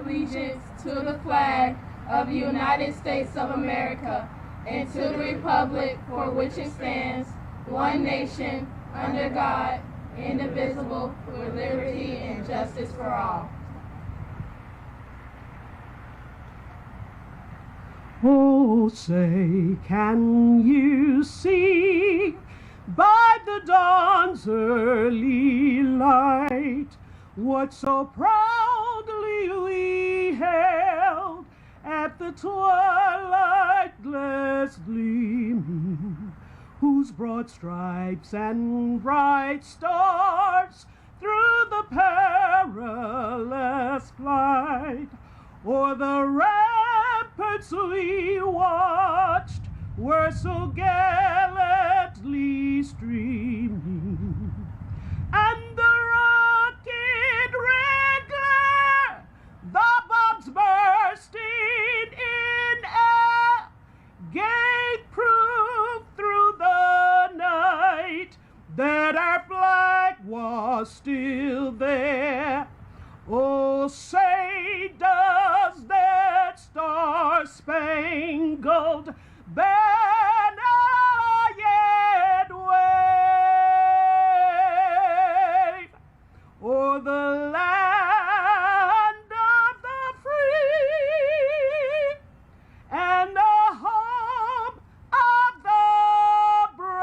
allegiance to the flag of the United States of America and to the republic for which it stands, one nation, under God, indivisible, with liberty and justice for all. Oh, say, can you see by the dawn's early light what so proudly we hailed at the twilight's gleaming, whose broad stripes and bright stars through the perilous flight o'er the ramparts we watched were so gallantly streaming, and the rocket red glare, the bombs bursting in air, gave proof through the night that our flag was still there. Oh, say, does that star-spangled banner yet wave o'er the land of the free and the home of the brave?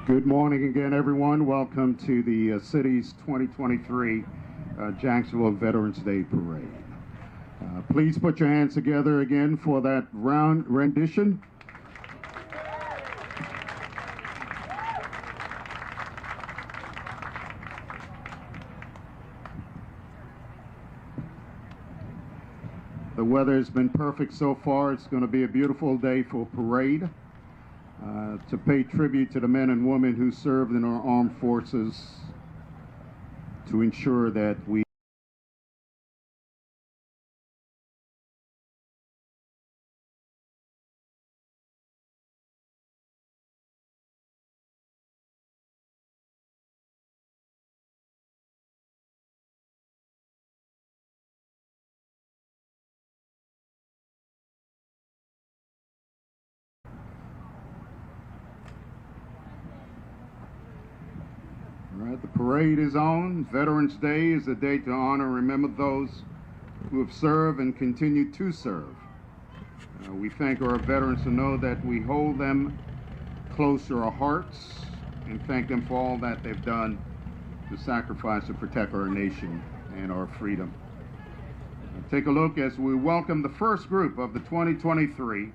Good morning again, everyone. Welcome to the city's 2023 Jacksonville Veterans Day Parade. Please put your hands together again for that round rendition. The weather has been perfect so far. It's going to be a beautiful day for parade. To pay tribute to the men and women who served in our armed forces, to ensure that we All right, the parade is on. Veterans Day is a day to honor and remember those who have served and continue to serve. We thank our veterans to know that we hold them close to our hearts and thank them for all that they've done to sacrifice to protect our nation and our freedom. Take a look as we welcome the first group of the 2023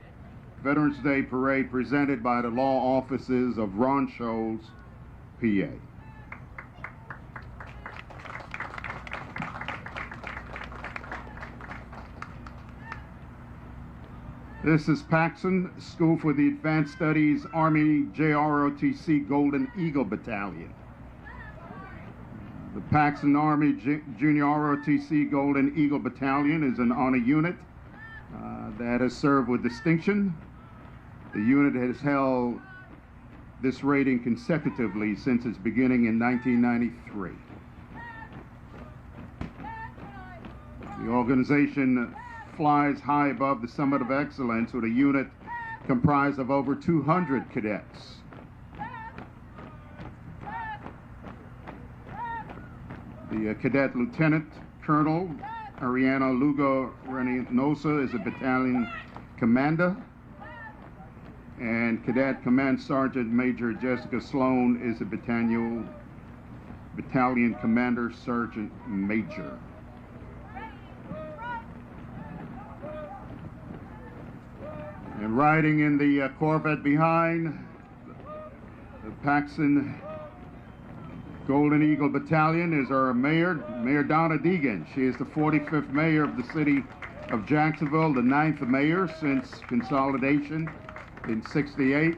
Veterans Day Parade presented by the law offices of Ron Scholes, PA. This is Paxson School for the Advanced Studies Army JROTC Golden Eagle Battalion. The Paxson Army Junior ROTC Golden Eagle Battalion is an honor unit that has served with distinction. The unit has held this rating consecutively since its beginning in 1993. The organization flies high above the summit of excellence with a unit comprised of over 200 cadets. The Cadet Lieutenant Colonel Ariana Lugo Reynosa is a battalion commander, and Cadet Command Sergeant Major Jessica Sloan is a battalion Battalion Commander Sergeant Major. And riding in the Corvette behind, the Paxton Golden Eagle Battalion is our Mayor Donna Deegan. She is the 45th mayor of the city of Jacksonville, the 9th mayor since consolidation in '68.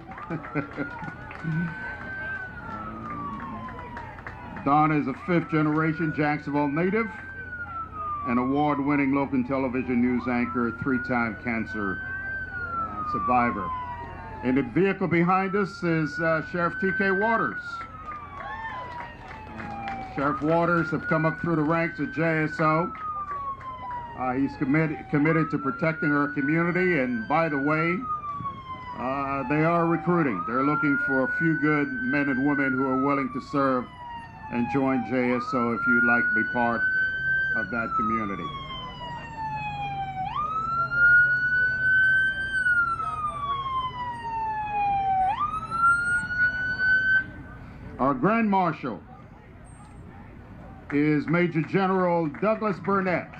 Donna is a 5th generation Jacksonville native, an award-winning local television news anchor, 3-time cancer survivor. In the vehicle behind us is Sheriff T.K. Waters. Sheriff Waters have come up through the ranks at JSO. He's committed to protecting our community, and by the way, they are recruiting. They're looking for a few good men and women who are willing to serve and join JSO if you'd like to be part of that community. Our Grand Marshal is Major General Douglas Burnett.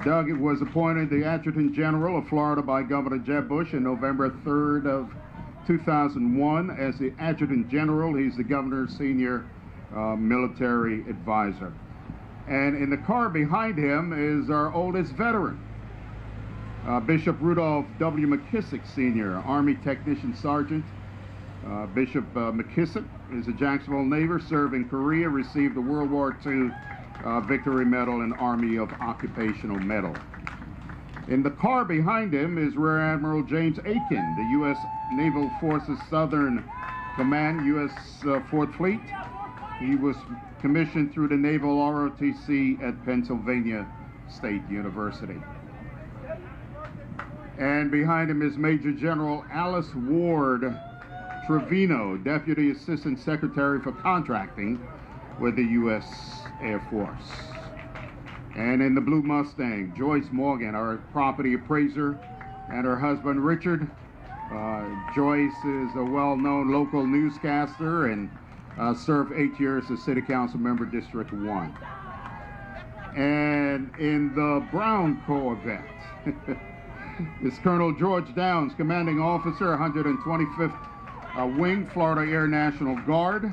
Doug was appointed the Adjutant General of Florida by Governor Jeb Bush on November 3rd of 2001. As the Adjutant General, he's the Governor's senior military advisor. And in the car behind him is our oldest veteran, Bishop Rudolph W. McKissick Sr., Army Technician Sergeant. Bishop McKissick is a Jacksonville native, served in Korea, received the World War II Victory Medal and Army of Occupational Medal. In the car behind him is Rear Admiral James Aiken, the U.S. Naval Forces Southern Command, U.S. 4th Fleet. He was commissioned through the Naval ROTC at Pennsylvania State University. And behind him is Major General Alice Ward Trevino, Deputy Assistant Secretary for Contracting with the U.S. Air Force. And in the blue Mustang, Joyce Morgan, our property appraiser, and her husband Richard. Joyce is a well-known local newscaster and served 8 years as City Council member, District 1. And in the brown Corvette is Colonel George Downs, Commanding Officer, 125th Wing, Florida Air National Guard.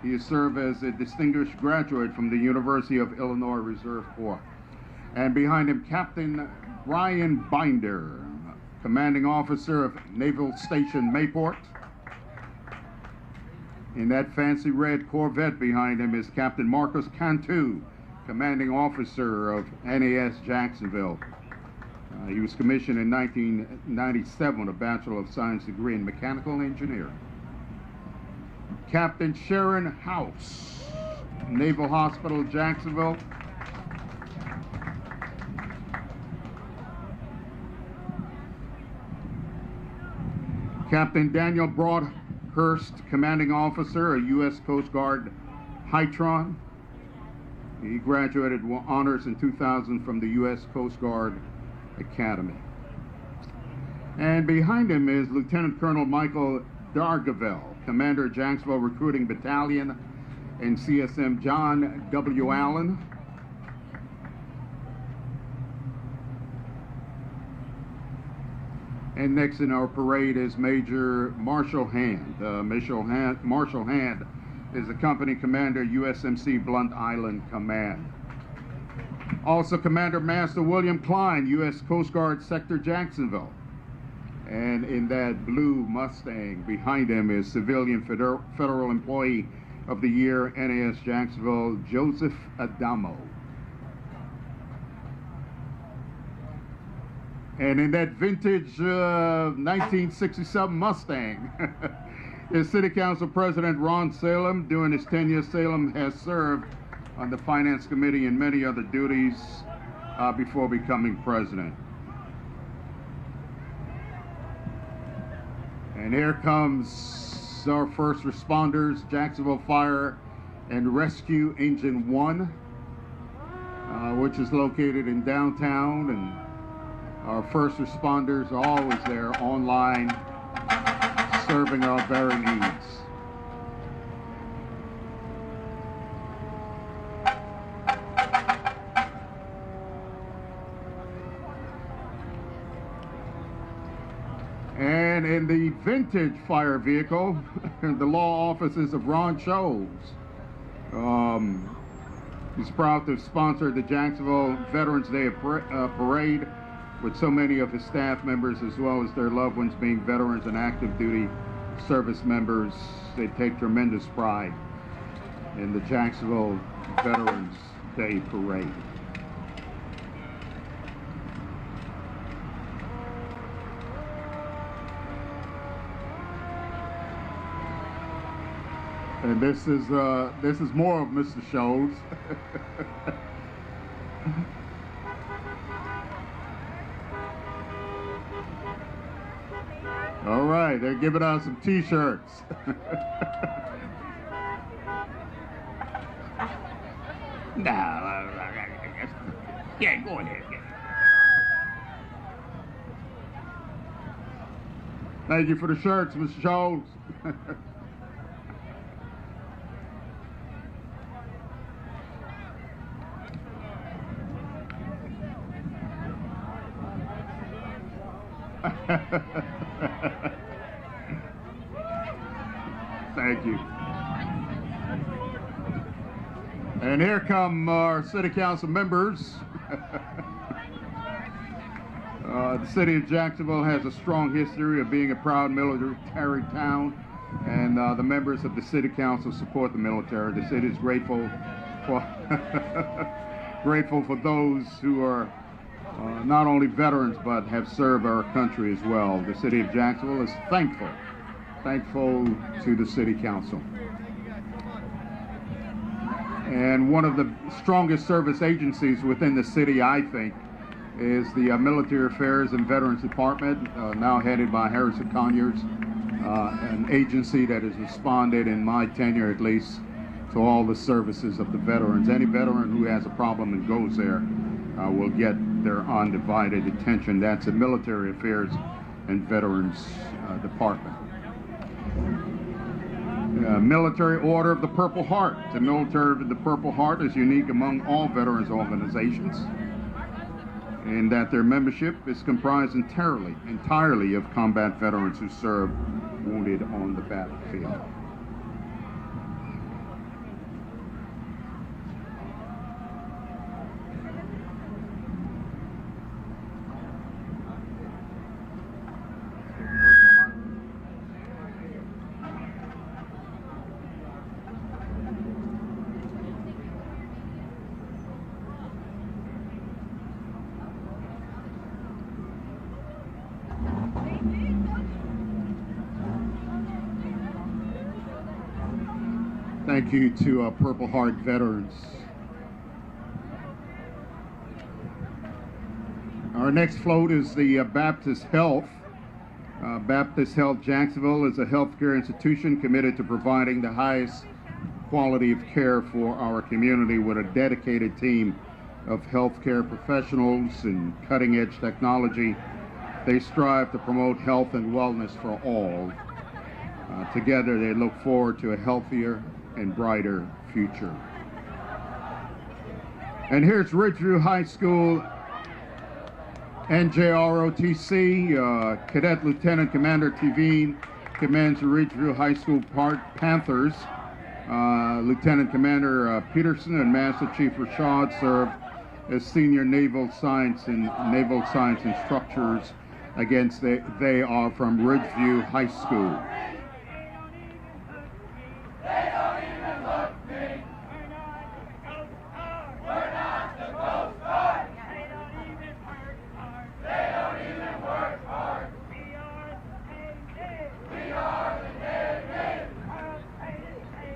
He has served as a distinguished graduate from the University of Illinois Reserve Corps. And behind him, Captain Brian Binder, Commanding Officer of Naval Station Mayport. In that fancy red Corvette behind him is Captain Marcus Cantu, Commanding Officer of NAS Jacksonville. He was commissioned in 1997 with a Bachelor of Science degree in Mechanical Engineering. Captain Sharon House, Naval Hospital, Jacksonville. Captain Daniel Broadhurst, Commanding Officer, a U.S. Coast Guard Hytron. He graduated with honors in 2000 from the U.S. Coast Guard Academy. And behind him is Lieutenant Colonel Michael Dargaville, Commander of Jacksonville Recruiting Battalion, and CSM John W. Allen. And next in our parade is Major Marshall Hand. Marshall Hand is the company commander, USMC Blunt Island Command. Also Commander Master William Klein, U.S. Coast Guard Sector Jacksonville. And in that blue Mustang behind him is Civilian Federal Employee of the Year, NAS Jacksonville, Joseph Adamo. And in that vintage 1967 Mustang is City Council President Ron Salem. During his tenure, Salem has served on the Finance Committee and many other duties before becoming president. And here comes our first responders, Jacksonville Fire and Rescue Engine 1, which is located in downtown, and our first responders are always there online, serving our very needs. And in the vintage fire vehicle, the law offices of Ron Scholes. He's proud to sponsor the Jacksonville Veterans Day Parade with so many of his staff members as well as their loved ones being veterans and active duty service members. They take tremendous pride in the Jacksonville Veterans Day Parade. And this is more of Mr. Scholes. All right, they're giving out some T-shirts. Yeah, go ahead. Thank you for the shirts, Mr. Scholes. Thank you. And here come our city council members. The city of Jacksonville has a strong history of being a proud military town, and the members of the city council support the military. The city is grateful for grateful for those who are not only veterans but have served our country as well. The city of Jacksonville is thankful to the city council. And one of the strongest service agencies within the city, I think, is the Military Affairs and Veterans Department, now headed by Harrison Conyers, an agency that has responded, in my tenure at least, to all the services of the veterans. Any veteran who has a problem and goes there will get their undivided attention. That's the Military Affairs and Veterans Department. Military Order of the Purple Heart. The Military of the Purple Heart is unique among all veterans organizations in that their membership is comprised entirely of combat veterans who served wounded on the battlefield. Thank you to Purple Heart veterans. Our next float is the Baptist Health. Baptist Health Jacksonville is a healthcare institution committed to providing the highest quality of care for our community with a dedicated team of healthcare professionals and cutting-edge technology. They strive to promote health and wellness for all. Together, they look forward to a healthier and brighter future. And here's Ridgeview High School NJROTC. Cadet Lieutenant Commander Tveen commands the Ridgeview High School Panthers. Lieutenant Commander Peterson and Master Chief Rashad serve as senior naval science instructors. They are from Ridgeview High School.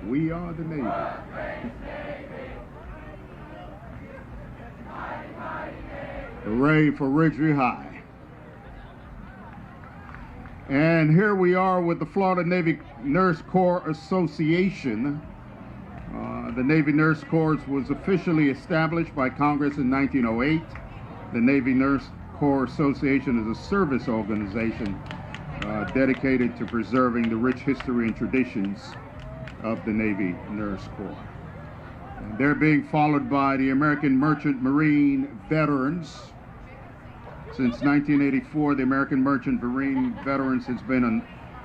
We are the Navy. Hooray for Ridgeview High. And here we are with the Florida Navy Nurse Corps Association. The Navy Nurse Corps was officially established by Congress in 1908. The Navy Nurse Corps Association is a service organization dedicated to preserving the rich history and traditions of the Navy Nurse Corps. And they're being followed by the American Merchant Marine Veterans. Since 1984, the American Merchant Marine Veterans has been a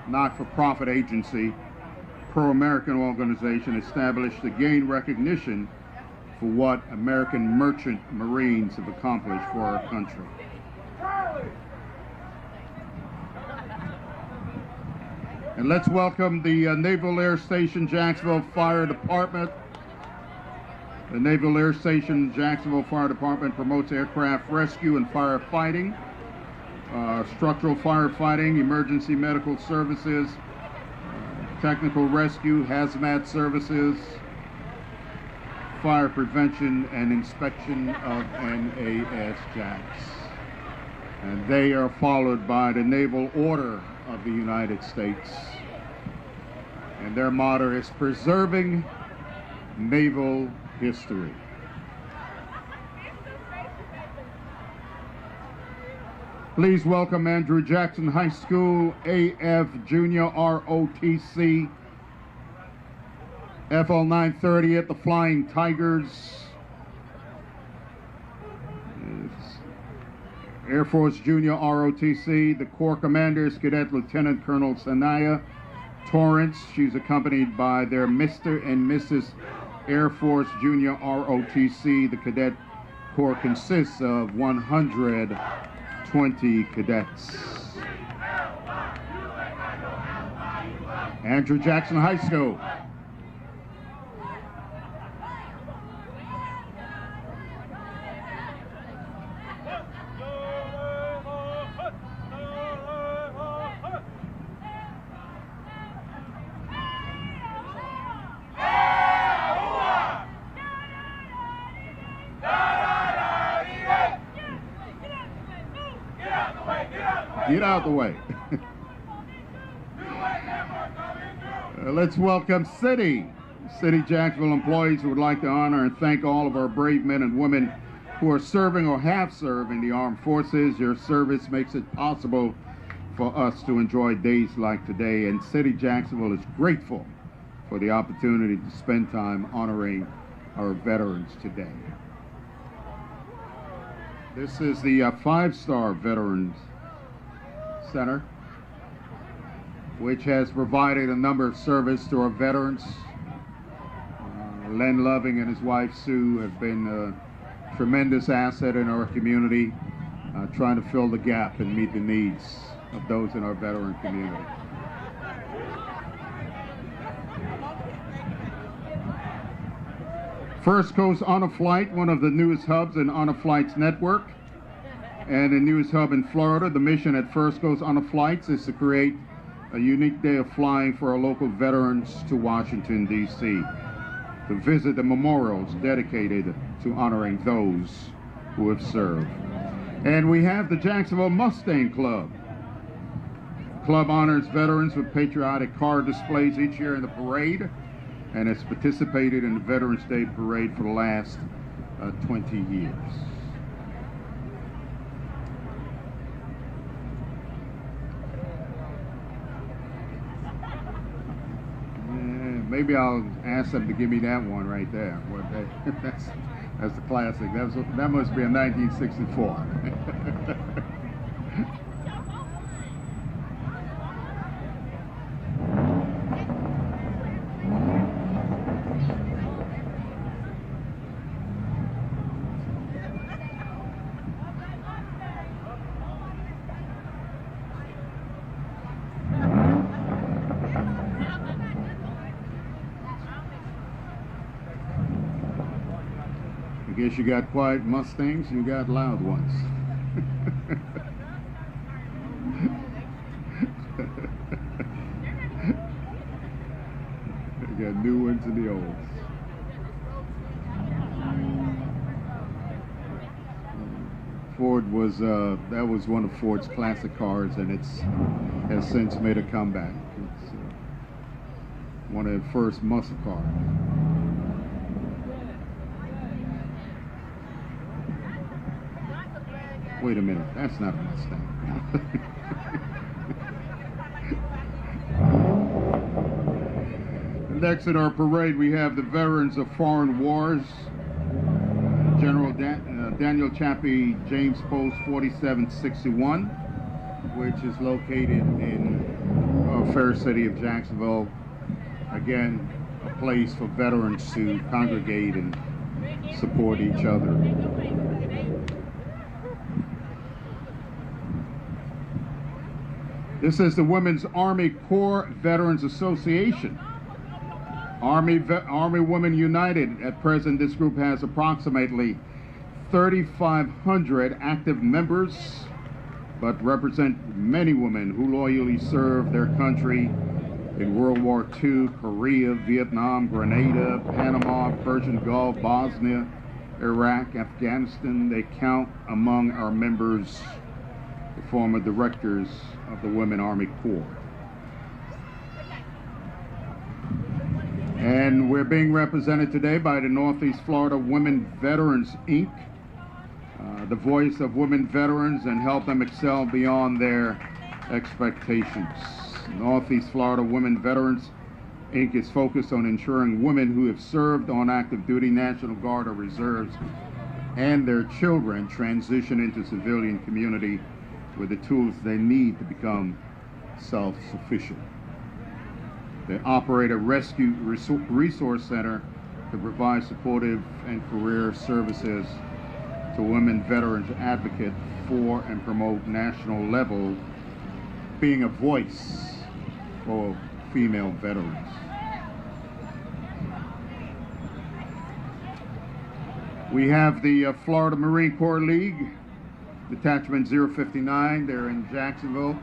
not-for-profit agency, pro-American organization established to gain recognition for what American merchant marines have accomplished for our country. And let's welcome the Naval Air Station Jacksonville Fire Department. The Naval Air Station Jacksonville Fire Department promotes aircraft rescue and firefighting, structural firefighting, emergency medical services, technical rescue, hazmat services, fire prevention and inspection of NAS Jacks. And they are followed by the Naval Order of the United States. And their motto is preserving naval history. Please welcome Andrew Jackson High School AF Junior ROTC FL 930 at the Flying Tigers. Air Force Junior ROTC, the Corps Commander is Cadet Lieutenant Colonel Sanaya Torrance. She's accompanied by their Mr. and Mrs. Air Force Junior ROTC. The Cadet Corps consists of 120 cadets. Andrew Jackson High School. Get out of the way. Let's welcome City Jacksonville employees who would like to honor and thank all of our brave men and women who are serving or have served in the armed forces. Your service makes it possible for us to enjoy days like today, and City Jacksonville is grateful for the opportunity to spend time honoring our veterans today. This is the 5-star Veterans Center, which has provided a number of service to our veterans. Len Loving and his wife Sue have been a tremendous asset in our community, trying to fill the gap and meet the needs of those in our veteran community. First Coast Honor Flight, one of the newest hubs in Honor Flight's network, and the newest hub in Florida. The mission at First Coast Honor Flights is to create a unique day of flying for our local veterans to Washington, D.C., to visit the memorials dedicated to honoring those who have served. And we have the Jacksonville Mustang Club. The club honors veterans with patriotic car displays each year in the parade, and has participated in the Veterans Day Parade for the last 20 years. Maybe I'll ask them to give me that one right there. That's the classic. That must be a 1964. I guess you got quiet Mustangs, you got loud ones. You got new ones and the olds. Ford was, that was one of Ford's classic cars, and has since made a comeback. It's one of the first muscle cars. Wait a minute, that's not a Mustang. Next in our parade, we have the Veterans of Foreign Wars, General Daniel Chappie James Post 4761, which is located in fair city of Jacksonville. Again, a place for veterans to congregate and support each other. This is the Women's Army Corps Veterans Association. Army Women United. At present, this group has approximately 3,500 active members, but represent many women who loyally served their country in World War II, Korea, Vietnam, Grenada, Panama, Persian Gulf, Bosnia, Iraq, Afghanistan. They count among our members the former directors of the Women Army Corps. And we're being represented today by the Northeast Florida Women Veterans, Inc., the voice of women veterans and help them excel beyond their expectations. Northeast Florida Women Veterans, Inc. is focused on ensuring women who have served on active duty, National Guard, or reserves, and their children transition into civilian community with the tools they need to become self-sufficient. They operate a rescue resource center to provide supportive and career services to women veterans, advocate for and promote national level, being a voice for female veterans. We have the Florida Marine Corps League, Detachment 059. They're in Jacksonville.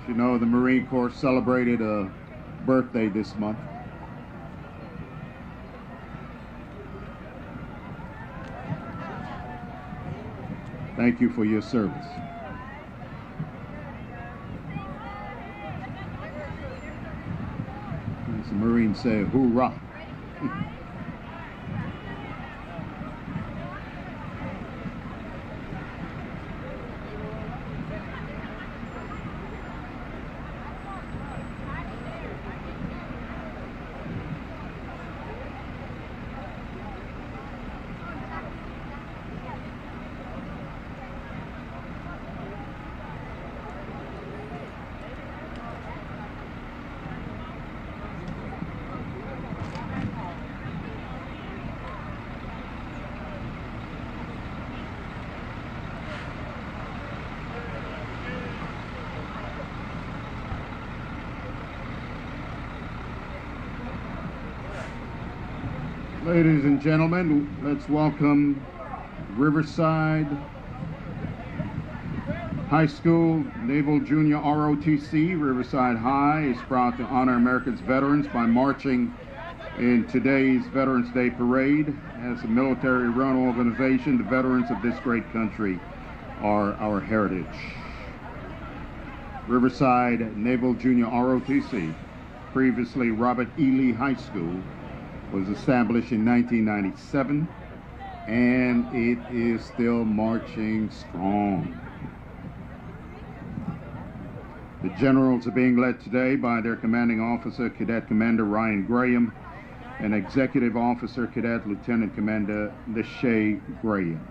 As you know, the Marine Corps celebrated a birthday this month. Thank you for your service. As the Marines say, hoorah. Ladies and gentlemen, let's welcome Riverside High School Naval Junior ROTC. Riverside High is proud to honor America's veterans by marching in today's Veterans Day Parade. As a military-run organization, the veterans of this great country are our heritage. Riverside Naval Junior ROTC, previously Robert E. Lee High School, was established in 1997, and it is still marching strong. The generals are being led today by their commanding officer, Cadet Commander Ryan Graham, and Executive Officer, Cadet Lieutenant Commander Lachey Graham.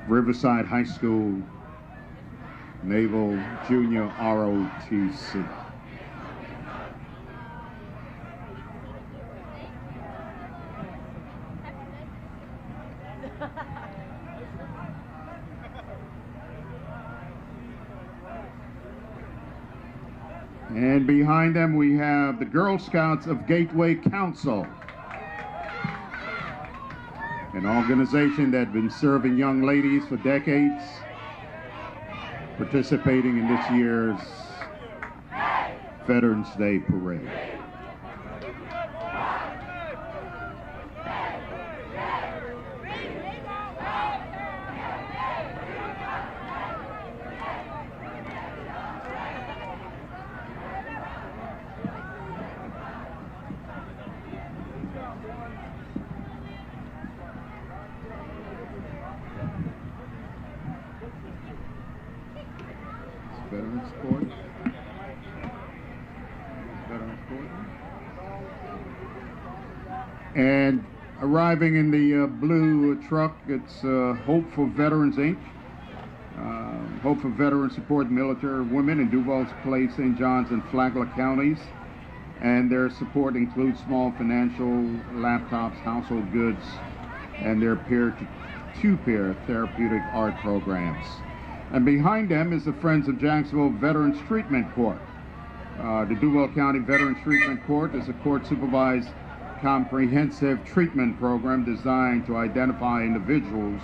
Riverside High School Naval Junior ROTC. And behind them we have the Girl Scouts of Gateway Council, an organization that has been serving young ladies for decades, participating in this year's Veterans Day Parade. Veterans Court. Veterans Court. And arriving in the blue truck, it's Hope for Veterans, Inc. Hope for Veterans support military women in Duval's Place, St. Johns, and Flagler counties. And their support includes small financial, laptops, household goods, and their peer-to-peer therapeutic art programs. And behind them is the Friends of Jacksonville Veterans Treatment Court. The Duval County Veterans Treatment Court is a court-supervised comprehensive treatment program designed to identify individuals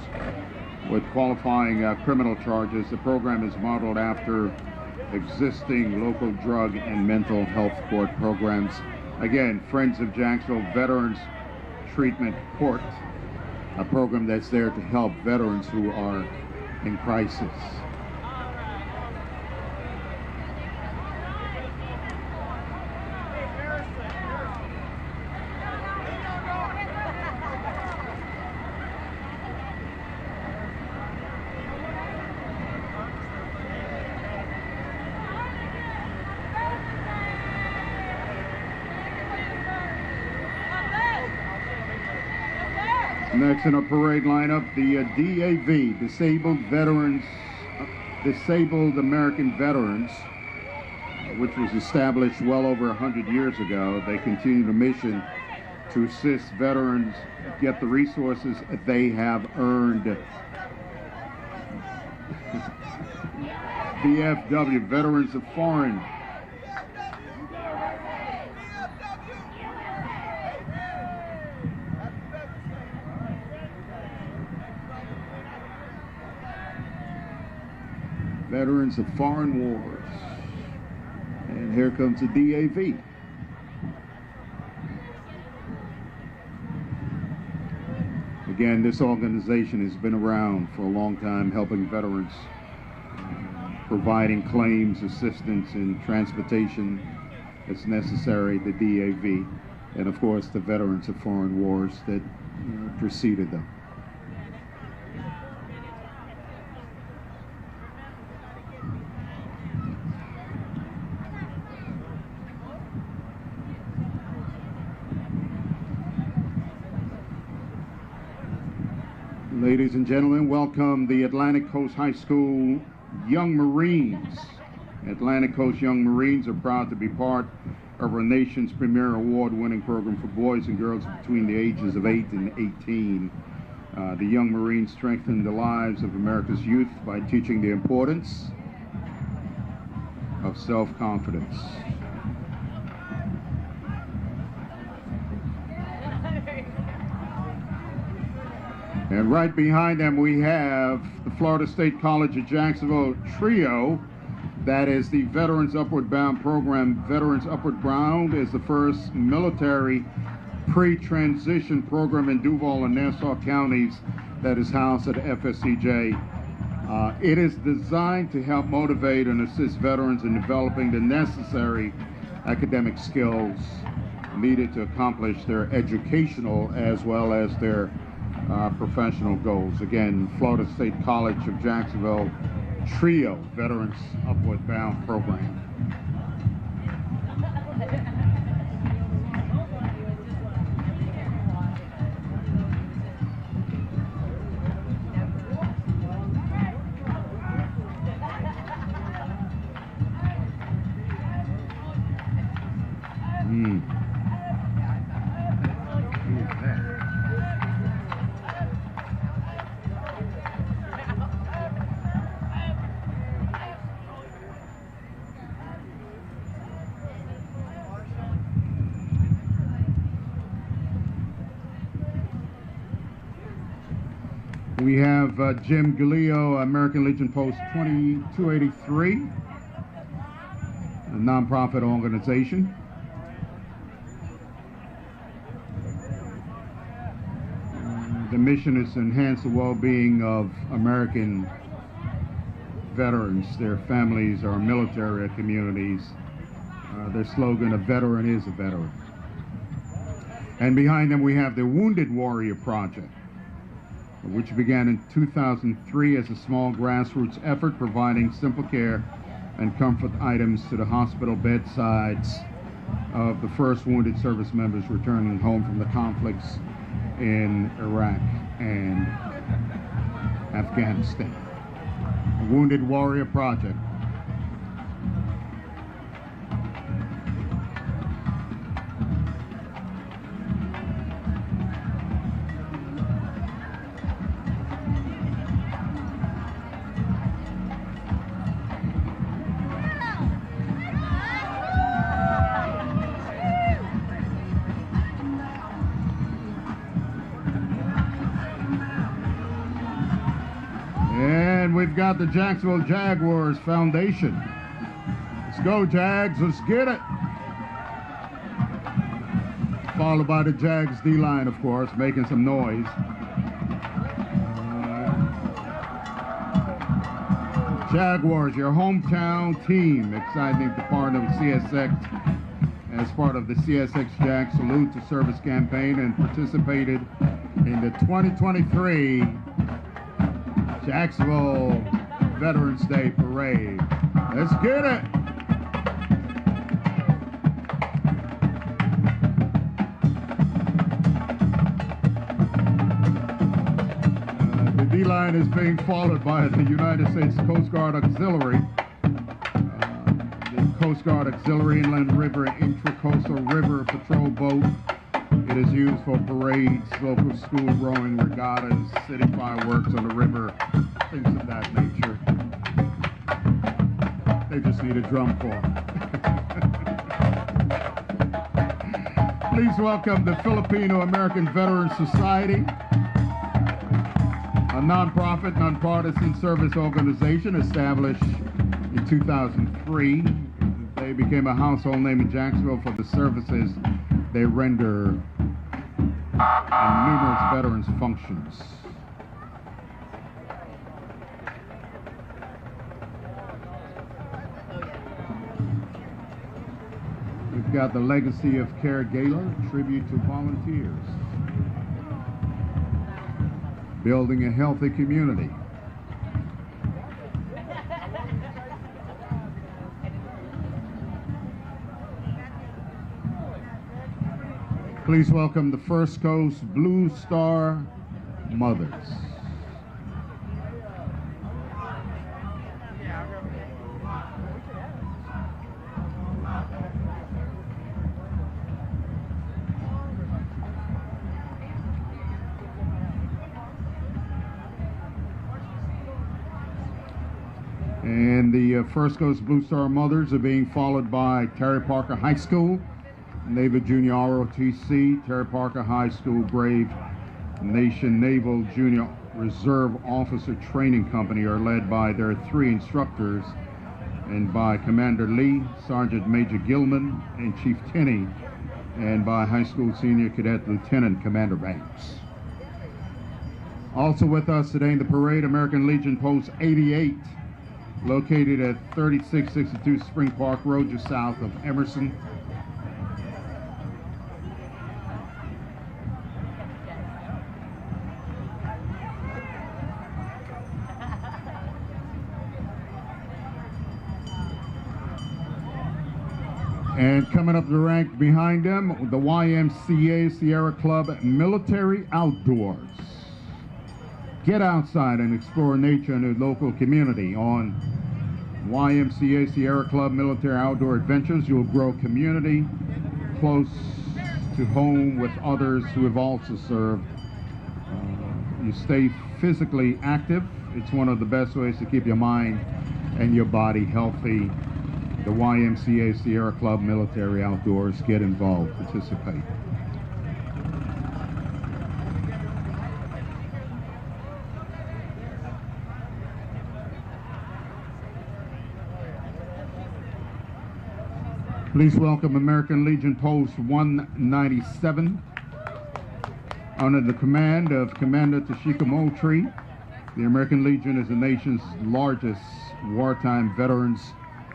with qualifying criminal charges. The program is modeled after existing local drug and mental health court programs. Again, Friends of Jacksonville Veterans Treatment Court, a program that's there to help veterans who are in crisis. Next in our parade lineup, the DAV, Disabled American Veterans, which was established well over 100 years ago. They continue the mission to assist veterans get the resources they have earned. VFW, Veterans of Foreign. Veterans of Foreign Wars. And here comes the DAV. Again, this organization has been around for a long time, helping veterans, providing claims, assistance, and transportation that's necessary, the DAV, and of course the Veterans of Foreign Wars that preceded them. Ladies and gentlemen, welcome the Atlantic Coast High School Young Marines. Atlantic Coast Young Marines are proud to be part of our nation's premier award-winning program for boys and girls between the ages of 8 and 18. The Young Marines strengthen the lives of America's youth by teaching the importance of self-confidence. And right behind them we have the Florida State College of Jacksonville Trio. That is the Veterans Upward Bound program. Veterans Upward Bound is the first military pre-transition program in Duval and Nassau counties that is housed at FSCJ. It is designed to help motivate and assist veterans in developing the necessary academic skills needed to accomplish their educational as well as their professional goals. Again, Florida State College of Jacksonville Trio Veterans Upward Bound program. We have Jim Galileo, American Legion Post 2283, a nonprofit organization. The mission is to enhance the well-being of American veterans, their families, our military communities. Their slogan, "A veteran is a veteran." And behind them we have the Wounded Warrior Project, which began in 2003 as a small grassroots effort providing simple care and comfort items to the hospital bedsides of the first wounded service members returning home from the conflicts in Iraq and Afghanistan. A Wounded Warrior Project. And we've got the Jacksonville Jaguars Foundation. Let's go, Jags. Let's get it. Followed by the Jags D-line, of course, making some noise. Jaguars, your hometown team, exciting to part of CSX as part of the CSX Jag Salute to Service campaign and participated in the 2023 Jacksonville Veterans Day Parade. Let's get it! The D-line is being followed by the United States Coast Guard Auxiliary. The Coast Guard Auxiliary Inland River Intracoastal River Patrol Boat. It is used for parades, local school rowing, regattas, city fireworks on the river, things of that nature. They just need a drum corps. Please welcome the Filipino American Veterans Society, a nonprofit, nonpartisan service organization established in 2003. They became a household name in Jacksonville for the services they render in numerous veterans functions. We've got the Legacy of Care Gala, tribute to volunteers. Building a healthy community. Please welcome the First Coast Blue Star Mothers. And the First Coast Blue Star Mothers are being followed by Terry Parker High School, Naval Junior ROTC, Terry Parker High School Brave Nation Naval Junior Reserve Officer Training Company are led by their 3 instructors and by Commander Lee, Sergeant Major Gilman, and Chief Tenney, and by High School Senior Cadet Lieutenant Commander Banks. Also with us today in the parade, American Legion Post 88, located at 3662 Spring Park Road, just south of Emerson. And coming up the rank behind them, the YMCA Sierra Club Military Outdoors. Get outside and explore nature in the local community. On YMCA Sierra Club Military Outdoor Adventures, you'll grow community close to home with others who have also served. You stay physically active. It's one of the best ways to keep your mind and your body healthy. The YMCA Sierra Club Military Outdoors. Get involved, participate. Please welcome American Legion Post 197 under the command of Commander Tashika Moultrie. The American Legion is the nation's largest wartime veterans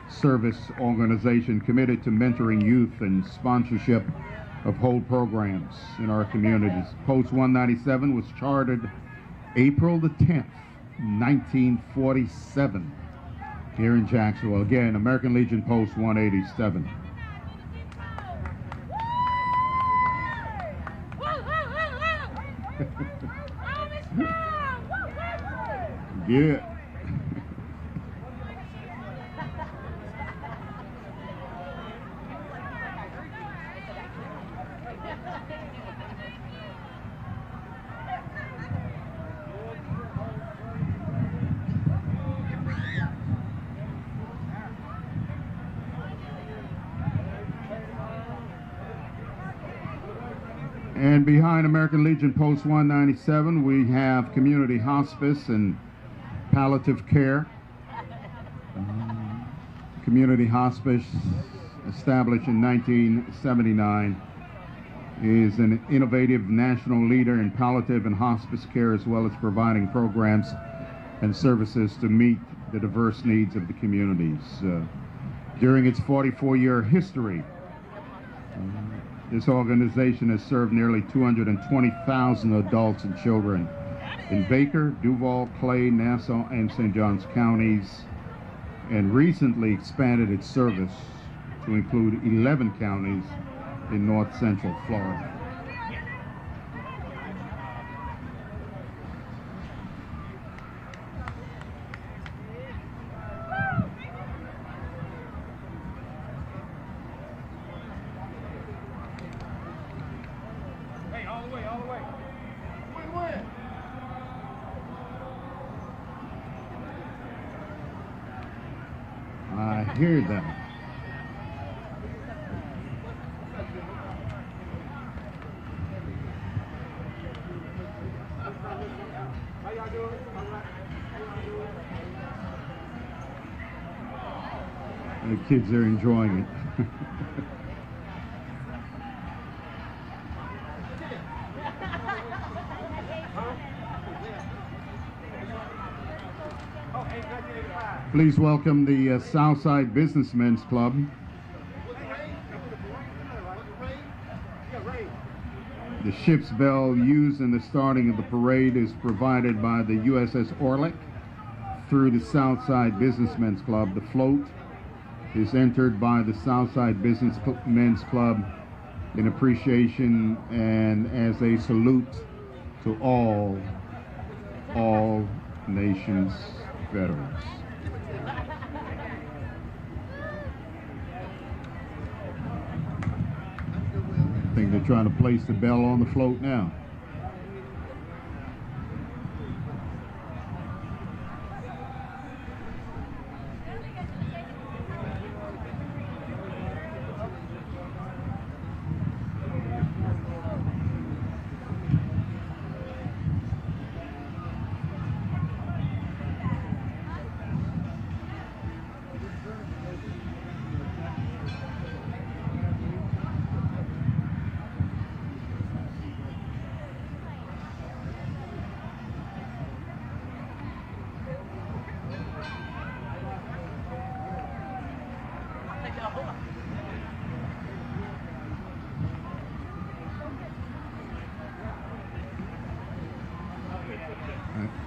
service organization committed to mentoring youth and sponsorship of whole programs in our communities. Post 197 was chartered April the 10th, 1947 here in Jacksonville. Again, American Legion Post 187. Yeah. And behind American Legion Post 197, we have community hospice and palliative care. Community hospice, established in 1979, is an innovative national leader in palliative and hospice care, as well as providing programs and services to meet the diverse needs of the communities. During its 44-year history, this organization has served nearly 220,000 adults and children in Baker, Duval, Clay, Nassau, and St. Johns counties, and recently expanded its service to include 11 counties in north central Florida. I hear that. The kids are enjoying it. Please welcome the Southside Businessmen's Club. The ship's bell used in the starting of the parade is provided by the USS Orlick through the Southside Businessmen's Club. The float is entered by the Southside Businessmen's Club in appreciation and as a salute to all nations veterans. I think they're trying to place the bell on the float now.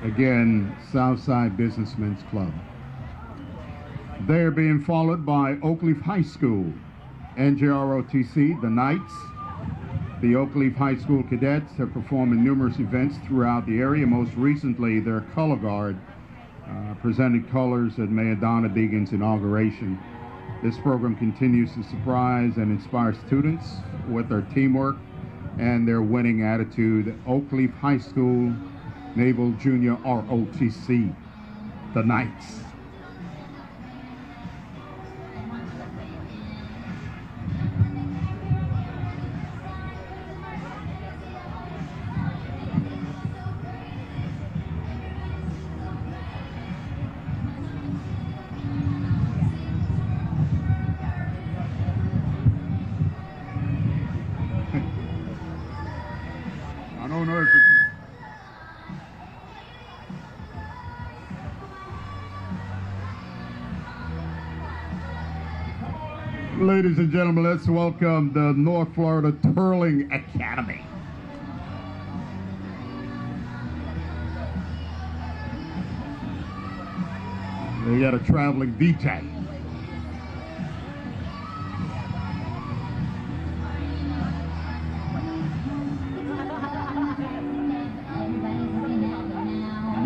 Again, Southside Businessmen's Club. They're being followed by Oakleaf High School, NJROTC, the Knights. The Oakleaf High School cadets have performed in numerous events throughout the area. Most recently, their color guard presented colors at Mayor Donna Deegan's inauguration. This program continues to surprise and inspire students with their teamwork and their winning attitude. Oakleaf High School Naval Junior ROTC, the Knights. I don't know if it... Ladies and gentlemen, let's welcome the North Florida Twirling Academy. They got a traveling DJ.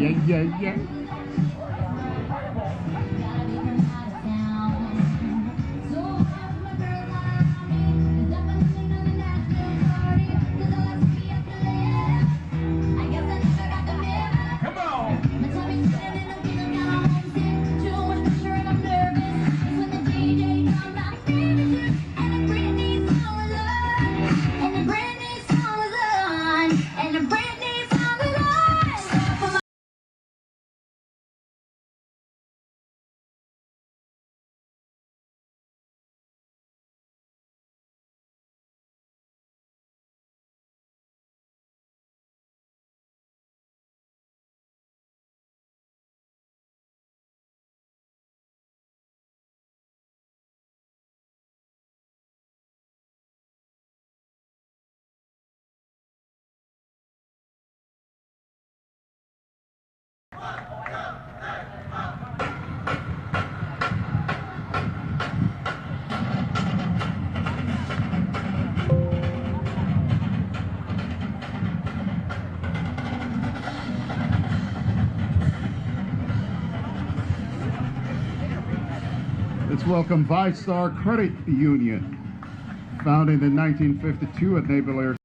yeah. Come on. Let's welcome ViStar Credit Union, founded in 1952 at Naval Air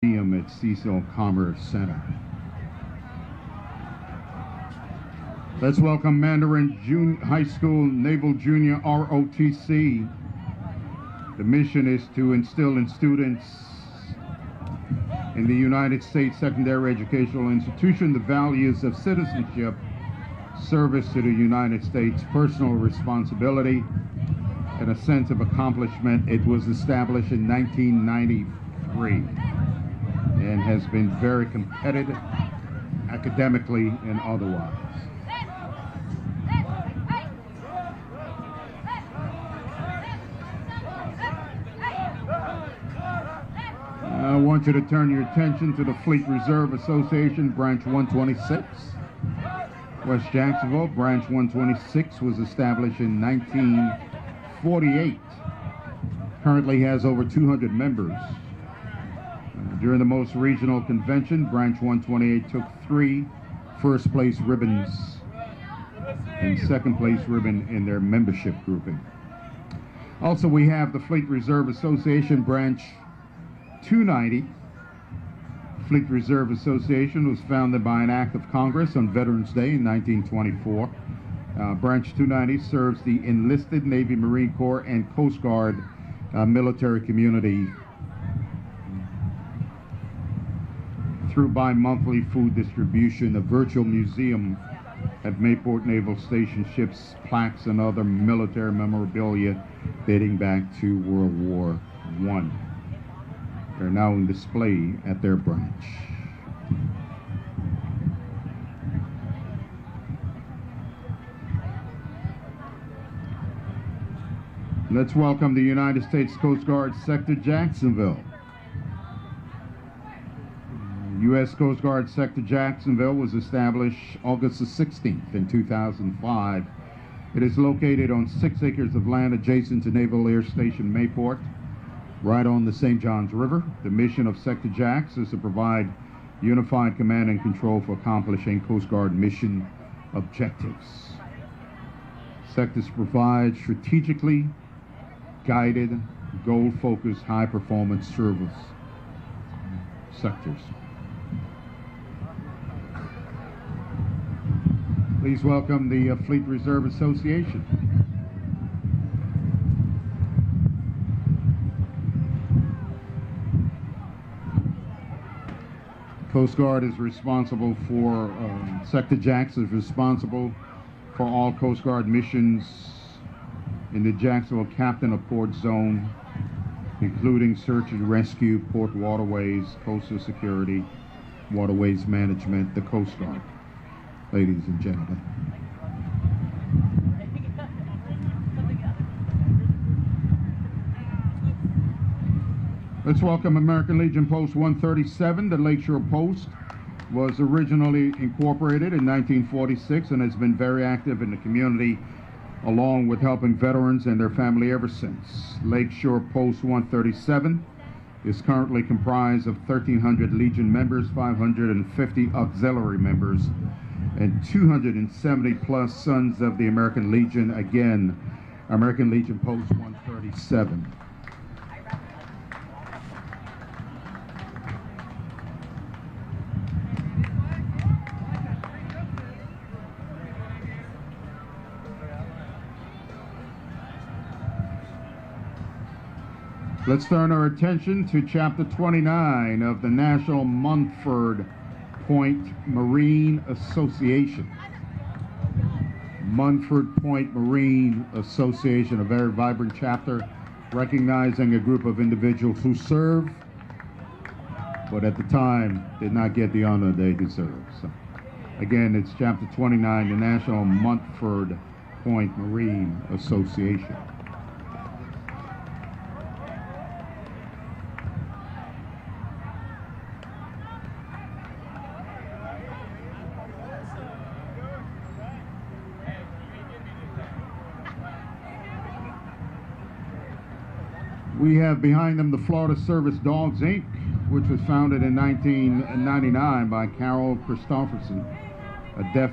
Museum at Cecil Commerce Center. Let's welcome Mandarin High School Naval Junior ROTC. The mission is to instill in students in the United States secondary educational institution the values of citizenship, service to the United States, personal responsibility, and a sense of accomplishment. It was established in 1993 and has been very competitive academically and otherwise. I want you to turn your attention to the Fleet Reserve Association, Branch 126. West Jacksonville, Branch 126 was established in 1948. Currently has over 200 members. During the most regional convention, Branch 128 took 3 first place ribbons and second place ribbon in their membership grouping. Also, we have the Fleet Reserve Association, Branch 290. Fleet Reserve Association was founded by an act of Congress on Veterans Day in 1924. Branch 290 serves the enlisted Navy, Marine Corps, and Coast Guard military community through bi-monthly food distribution, a virtual museum at Mayport Naval Station, ships, plaques, and other military memorabilia dating back to World War I. They're now in display at their branch. Let's welcome the United States Coast Guard Sector Jacksonville. U.S. Coast Guard Sector Jacksonville was established August the 16th in 2005 It is located on 6 acres of land adjacent to Naval Air Station Mayport, right on the St. Johns River. The mission of Sector JAX is to provide unified command and control for accomplishing Coast Guard mission objectives. Sectors provide strategically guided, goal-focused, high-performance service sectors. Please welcome the Fleet Reserve Association. Coast Guard is responsible for, Sector JAX is responsible for all Coast Guard missions in the Jacksonville Captain of Port Zone, including search and rescue, port waterways, coastal security, waterways management, the Coast Guard. Ladies and gentlemen. Let's welcome American Legion Post 137. The Lakeshore Post was originally incorporated in 1946 and has been very active in the community, along with helping veterans and their family ever since. Lakeshore Post 137 is currently comprised of 1,300 Legion members, 550 auxiliary members, and 270 plus Sons of the American Legion. Again, American Legion Post 137. Let's turn our attention to Chapter 29 of the National Munford Point Marine Association. Munford Point Marine Association, a very vibrant chapter recognizing a group of individuals who serve, but at the time did not get the honor they deserve. So, again, it's Chapter 29, the National Munford Point Marine Association. We have behind them the Florida Service Dogs, Inc., which was founded in 1999 by Carol Christopherson, a deaf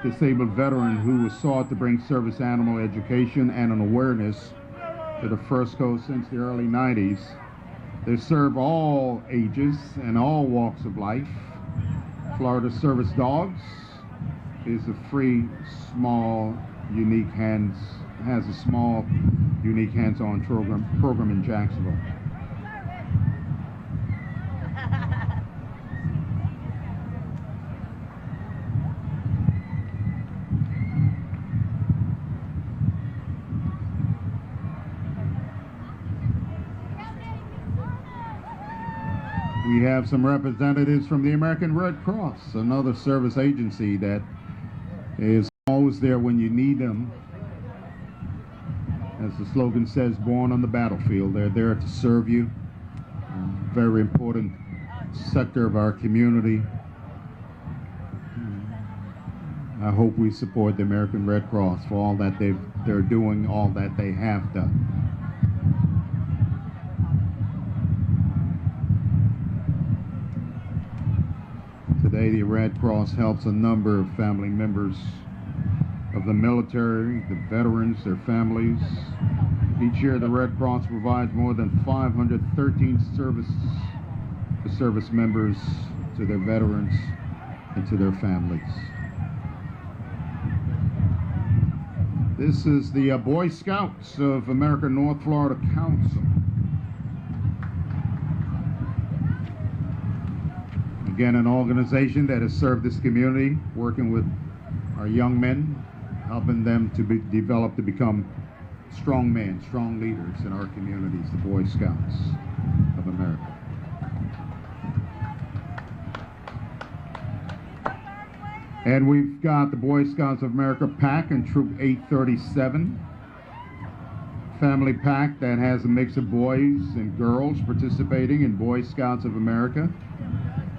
disabled veteran who was sought to bring service animal education and an awareness to the First Coast since the early 90s. They serve all ages and all walks of life. Florida Service Dogs is a free, small, unique has a small, unique hands-on program in Jacksonville. We have some representatives from the American Red Cross, another service agency that is always there when you need them. As the slogan says, born on the battlefield. They're there to serve you. Very important sector of our community. I hope we support the American Red Cross for all that they're doing, all that they have done. Today, the Red Cross helps a number of family members of the military, the veterans, their families. Each year, the Red Cross provides more than 513 service members, to their veterans, and to their families. This is the Boy Scouts of America North Florida Council. Again, an organization that has served this community, working with our young men, helping them to be developed to become strong men, strong leaders in our communities, the Boy Scouts of America. And we've got the Boy Scouts of America Pack and Troop 837, family pack that has a mix of boys and girls participating in Boy Scouts of America,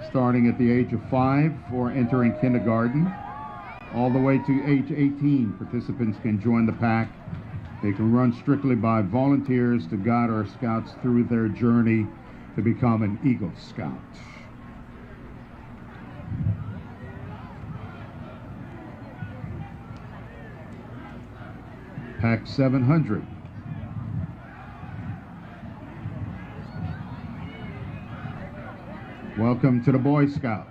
starting at the age of 5 or entering kindergarten. all the way to age 18. Participants can join the pack. They can run strictly by volunteers to guide our scouts through their journey to become an Eagle Scout. Pack 700. Welcome to the Boy Scouts.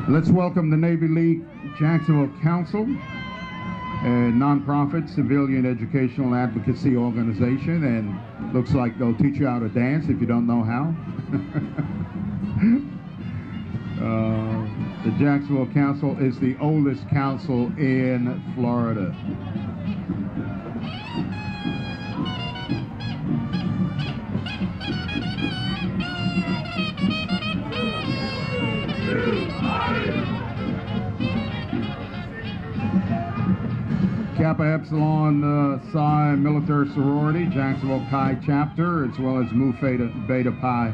Let's welcome the Navy League Jacksonville Council, a nonprofit civilian educational advocacy organization, and looks like they'll teach you how to dance if you don't know how. The Jacksonville Council is the oldest council in Florida. Kappa Epsilon Psi Military Sorority, Jacksonville Chi Chapter, as well as Mu Beta Phi,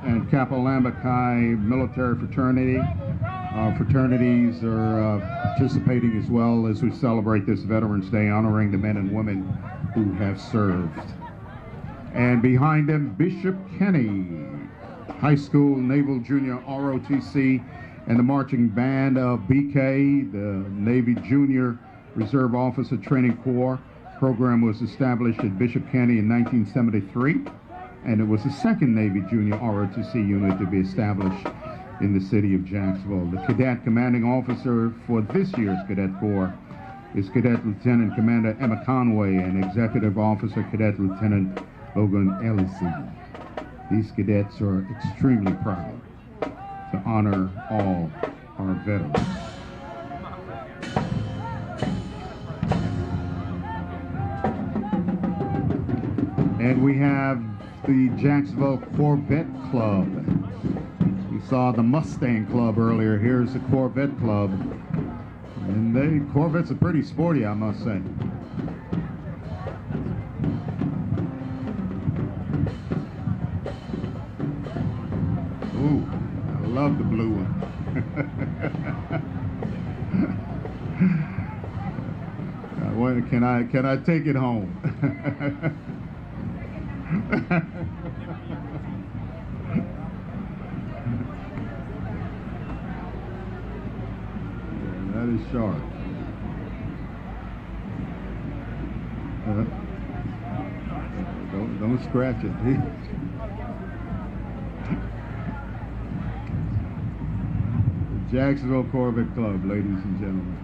and Kappa Lambda Chi Military Fraternity. Our fraternities are participating as well as we celebrate this Veterans Day, honoring the men and women who have served. And behind them, Bishop Kenny High School Naval Junior ROTC, and the marching band of BK, the Navy Junior Reserve Officer Training Corps. Program was established at Bishop Kenny in 1973, and it was the second Navy Junior ROTC unit to be established in the city of Jacksonville. The cadet commanding officer for this year's Cadet Corps is Cadet Lieutenant Commander Emma Conway and Executive Officer Cadet Lieutenant Logan Ellison. These cadets are extremely proud to honor all our veterans. And we have the Jacksonville Corvette Club. We saw the Mustang Club earlier. Here's the Corvette Club. And Corvettes are pretty sporty, I must say. Ooh. Love the blue one. Can I take it home? Yeah, that is sharp. Don't scratch it. Jacksonville Corvette Club, ladies and gentlemen.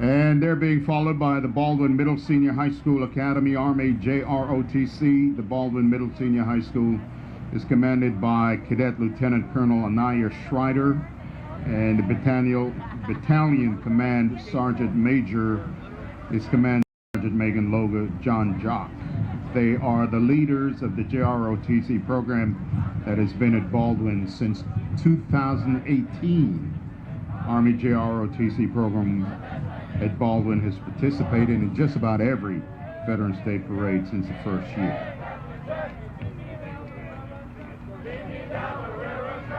And they're being followed by the Baldwin Middle Senior High School Academy Army JROTC. The Baldwin Middle Senior High School is commanded by Cadet Lieutenant Colonel Anaya Schreider, and the Battalion Command Sergeant Major is Command Sergeant Megan Loga John Jock. They are the leaders of the JROTC program that has been at Baldwin since 2018. Army JROTC program at Baldwin has participated in just about every Veterans Day parade since the first year.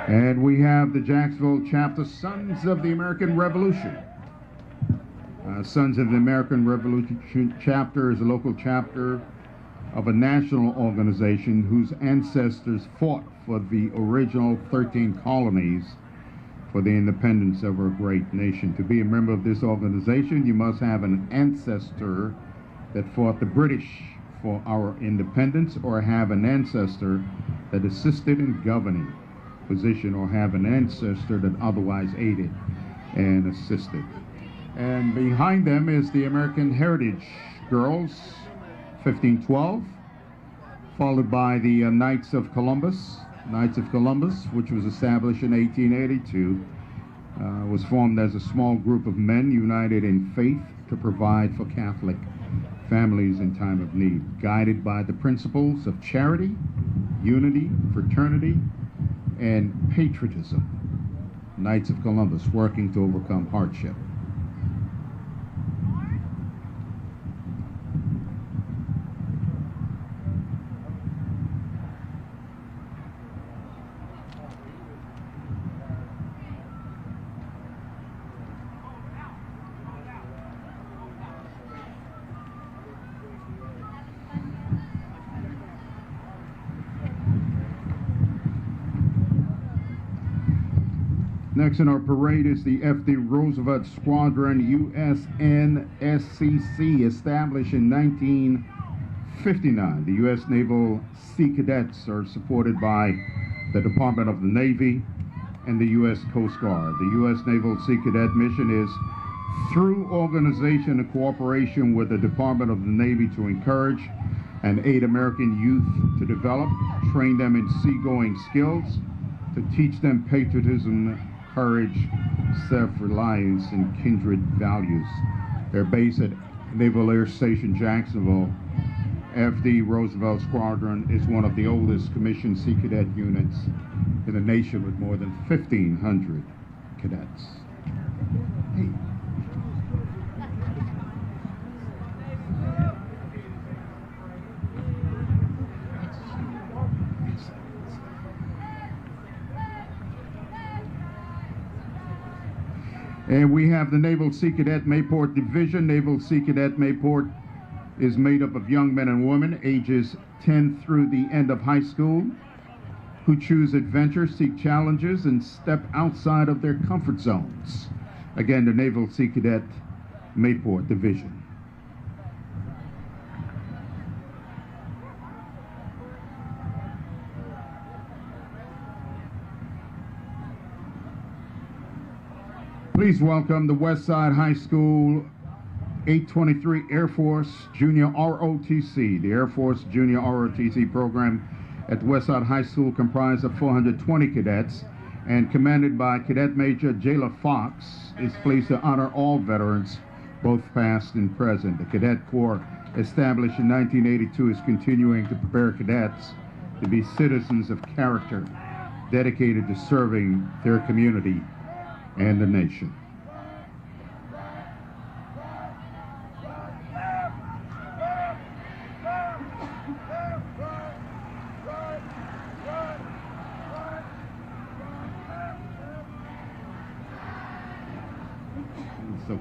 And we have the Jacksonville chapter, Sons of the American Revolution. Sons of the American Revolution chapter is a local chapter of a national organization whose ancestors fought for the original 13 colonies for the independence of our great nation. To be a member of this organization, you must have an ancestor that fought the British for our independence, or have an ancestor that assisted in governing position, or have an ancestor that otherwise aided and assisted. And behind them is the American Heritage Girls, 1512, followed by the Knights of Columbus, which was established in 1882, was formed as a small group of men united in faith to provide for Catholic families in time of need, guided by the principles of charity, unity, fraternity, and patriotism. Knights of Columbus working to overcome hardship. Next in our parade is the F.D. Roosevelt Squadron USNSCC, established in 1959. The U.S. Naval Sea Cadets are supported by the Department of the Navy and the U.S. Coast Guard. The U.S. Naval Sea Cadet mission is through organization and cooperation with the Department of the Navy to encourage and aid American youth to develop, train them in seagoing skills, to teach them patriotism, courage, self-reliance, and kindred values. They're based at Naval Air Station Jacksonville. F.D. Roosevelt Squadron is one of the oldest commissioned Sea Cadet units in the nation, with more than 1,500 cadets. Hey. And we have the Naval Sea Cadet Mayport Division. Naval Sea Cadet Mayport is made up of young men and women ages 10 through the end of high school who choose adventure, seek challenges, and step outside of their comfort zones. Again, the Naval Sea Cadet Mayport Division. Please welcome the Westside High School 823 Air Force Junior ROTC. The Air Force Junior ROTC program at Westside High School comprised of 420 cadets and commanded by Cadet Major Jayla Fox is pleased to honor all veterans, both past and present. The Cadet Corps, established in 1982, is continuing to prepare cadets to be citizens of character, dedicated to serving their community and the nation. So,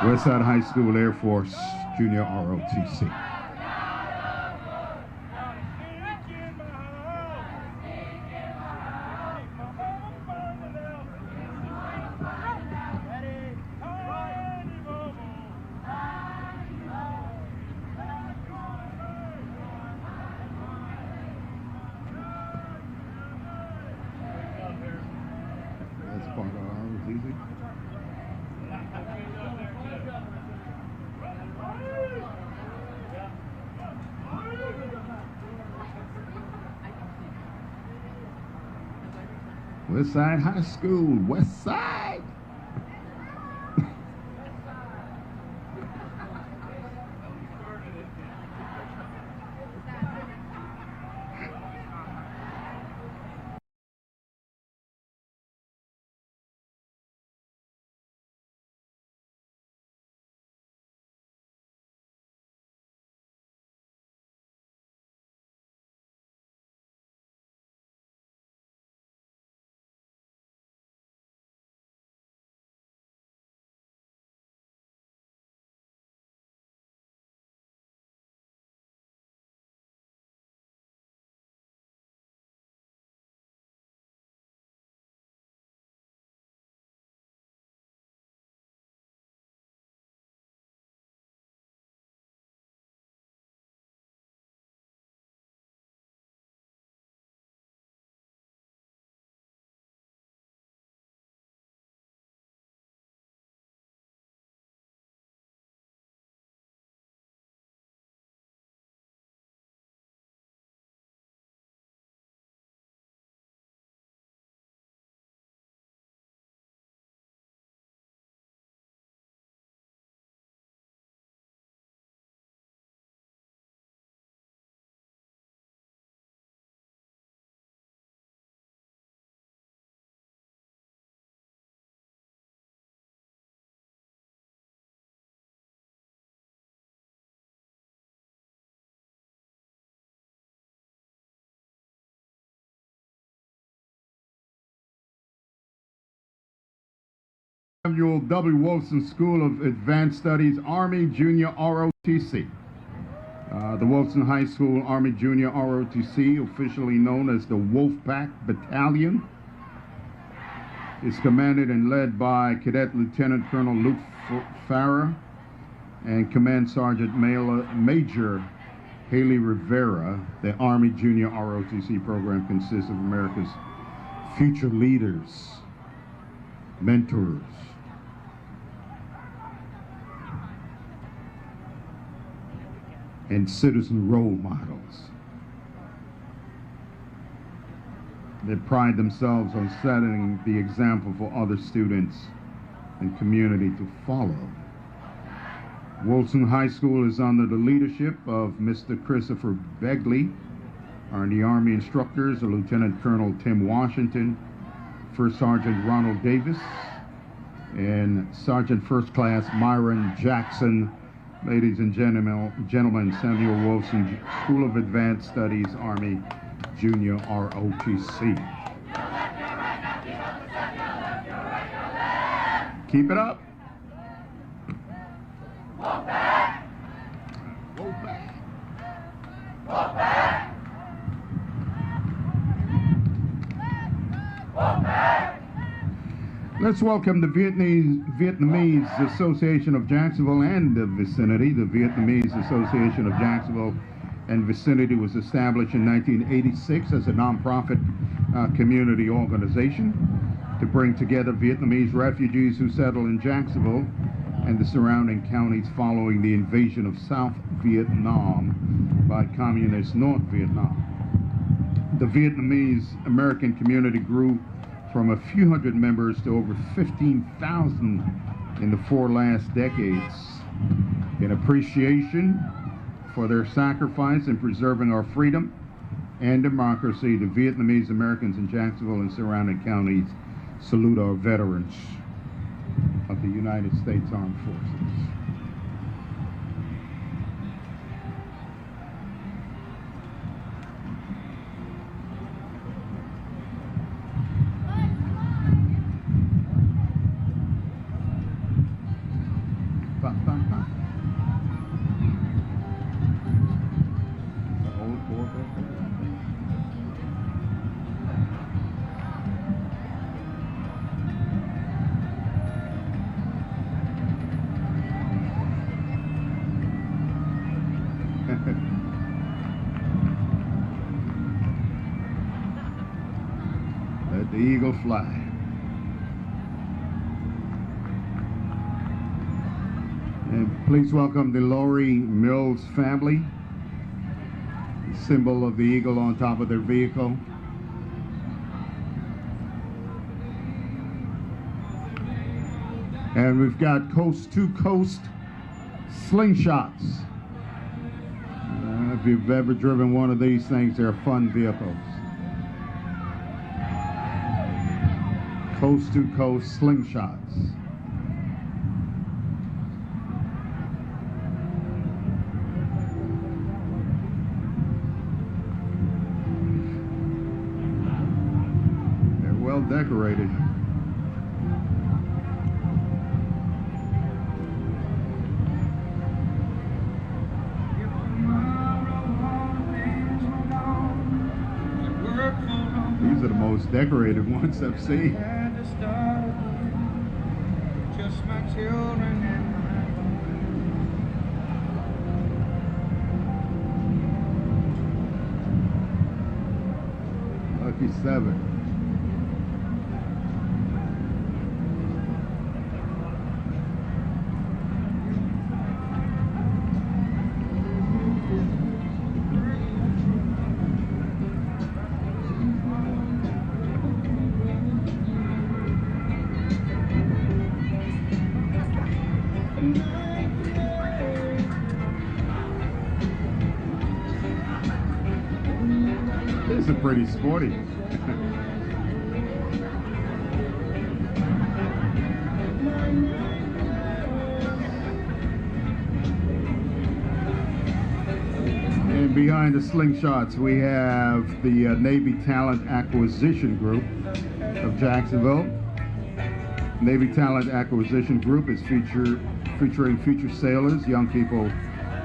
Westside High School Air Force Junior ROTC. That's part of ours, easy. Westside High School, Westside. Samuel W. Wilson School of Advanced Studies, Army Junior ROTC. The Wilson High School Army Junior ROTC, officially known as the Wolfpack Battalion, is commanded and led by Cadet Lieutenant Colonel Luke Farrer and Command Sergeant Major Haley Rivera. The Army Junior ROTC program consists of America's future leaders, mentors, and citizen role models. They pride themselves on setting the example for other students and community to follow. Wilson High School is under the leadership of Mr. Christopher Begley. The Army instructors are Lieutenant Colonel Tim Washington, First Sergeant Ronald Davis, and Sergeant First Class Myron Jackson. Ladies and gentlemen, Samuel Wilson School of Advanced Studies, Army Junior ROTC. Keep it up. Walk back. Walk back. Walk back. Walk back. Let's welcome the Vietnamese Association of Jacksonville and the vicinity. The Vietnamese Association of Jacksonville and vicinity was established in 1986 as a nonprofit community organization to bring together Vietnamese refugees who settled in Jacksonville and the surrounding counties following the invasion of South Vietnam by communist North Vietnam. The Vietnamese American community grew from a few hundred members to over 15,000 in the 4 last decades. In appreciation for their sacrifice in preserving our freedom and democracy, the Vietnamese Americans in Jacksonville and surrounding counties salute our veterans of the United States Armed Forces. Let the eagle fly. And please welcome the Laurie Mills family, the symbol of the eagle on top of their vehicle. And we've got coast-to-coast slingshots. If you've ever driven one of these things, they're fun vehicles. Coast-to-coast slingshots. They're well decorated. These are the most decorated ones I've seen. Just my children and Lucky 7. This is pretty sporty. And behind the slingshots, we have the Navy Talent Acquisition Group of Jacksonville. Navy Talent Acquisition Group is featuring future sailors, young people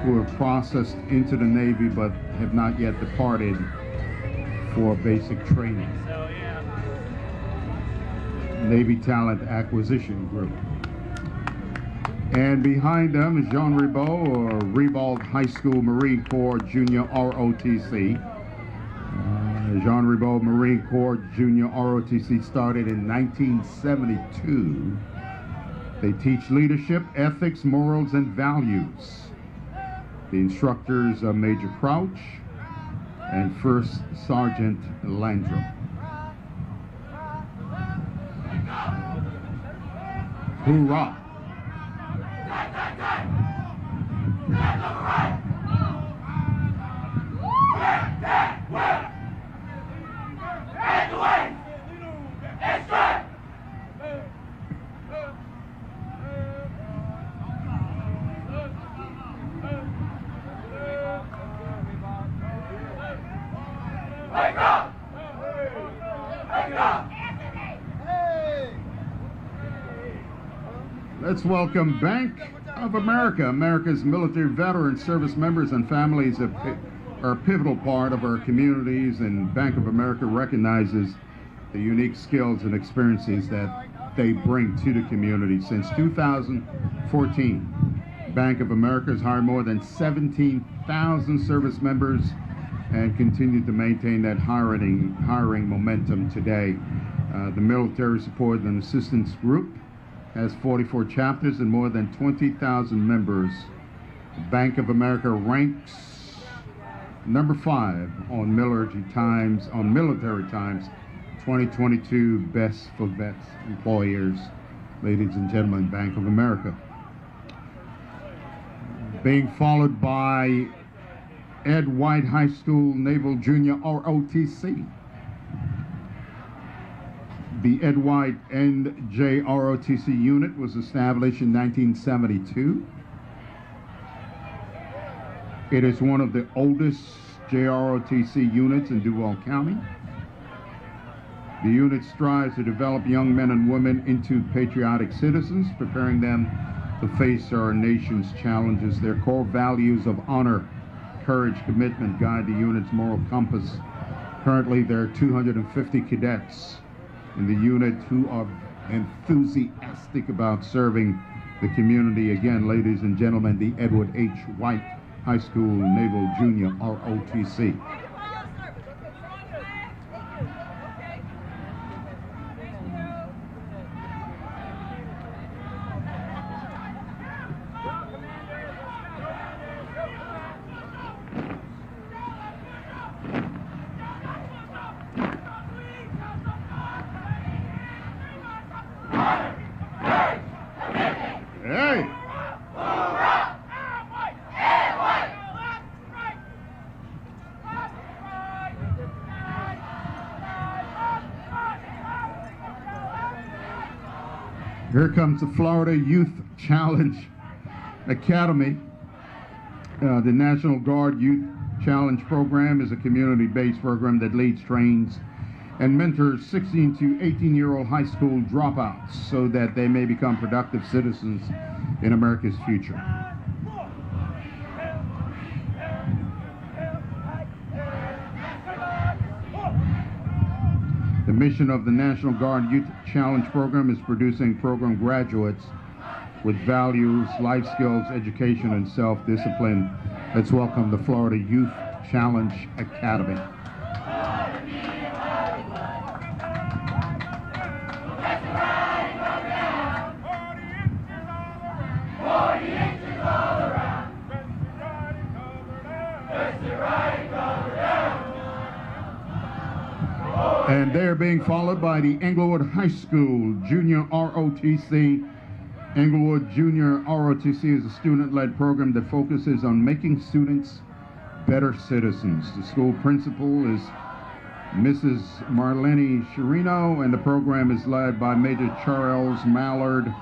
who have processed into the Navy but have not yet departed for basic training. Navy Talent Acquisition Group. And behind them is Jean Ribaud, or Ribaud High School Marine Corps Junior ROTC. Jean Ribaud Marine Corps Junior ROTC started in 1972. They teach leadership, ethics, morals, and values. The instructors are Major Crouch and First Sergeant Landrum. Hoorah! Let's welcome Bank of America. America's military veterans, service members, and families are a pivotal part of our communities, and Bank of America recognizes the unique skills and experiences that they bring to the community. Since 2014, Bank of America has hired more than 17,000 service members and continued to maintain that hiring momentum today. The Military Support and Assistance Group has 44 chapters and more than 20,000 members. Bank of America ranks number 5 on Military Times 2022 Best for Vets Employers. Ladies and gentlemen, Bank of America. Being followed by Ed White High School Naval Junior ROTC. The Ed White NJROTC unit was established in 1972. It is one of the oldest JROTC units in Duval County. The unit strives to develop young men and women into patriotic citizens, preparing them to face our nation's challenges. Their core values of honor, courage, commitment guide the unit's moral compass. Currently, there are 250 cadets in the unit who are enthusiastic about serving the community. Again, ladies and gentlemen, the Edward H. White High School Naval Junior ROTC. Hey! Here comes the Florida Youth Challenge Academy. The National Guard Youth Challenge Program is a community-based program that leads, trains, and mentors 16 to 18-year-old high school dropouts so that they may become productive citizens in America's future. The mission of the National Guard Youth Challenge Program is producing program graduates with values, life skills, education, and self-discipline. Let's welcome the Florida Youth Challenge Academy. And they're being followed by the Englewood High School Junior ROTC. Englewood Junior ROTC is a student-led program that focuses on making students better citizens. The school principal is Mrs. Marlene Chirino, and the program is led by Major Charles Mallard,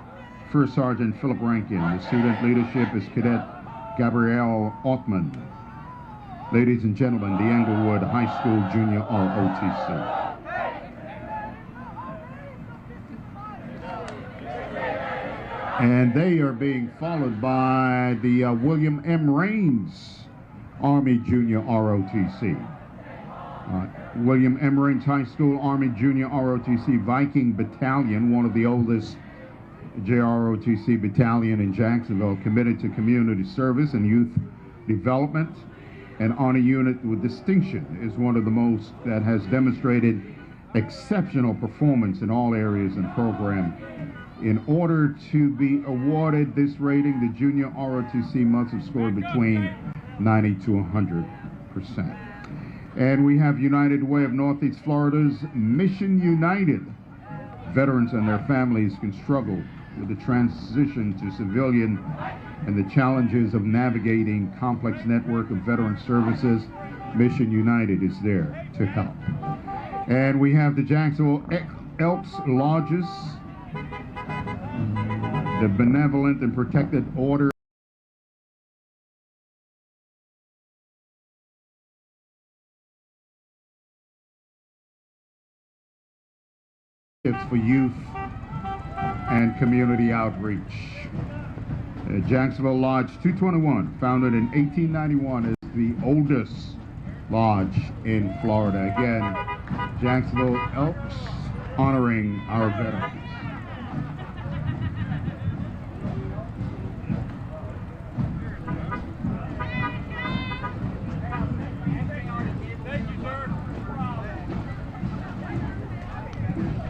First Sergeant Philip Rankin. The student leadership is Cadet Gabrielle Ottman. Ladies and gentlemen, the Englewood High School Junior ROTC. And they are being followed by the William M. Raines Army Junior ROTC. William M. Raines High School Army Junior ROTC Viking Battalion, one of the oldest JROTC battalion in Jacksonville, committed to community service and youth development. An honor unit with distinction is one of the most that has demonstrated exceptional performance in all areas and program. In order to be awarded this rating, the junior ROTC must have scored between 90 to 100%. And we have United Way of Northeast Florida's Mission United. Veterans and their families can struggle with the transition to civilian and the challenges of navigating complex network of veteran services. Mission United is there to help. And we have the Jacksonville Elks Lodges, the Benevolent and Protected Order. For youth and community outreach. Jacksonville Lodge 221, founded in 1891, is the oldest lodge in Florida. Again, Jacksonville Elks honoring our veterans.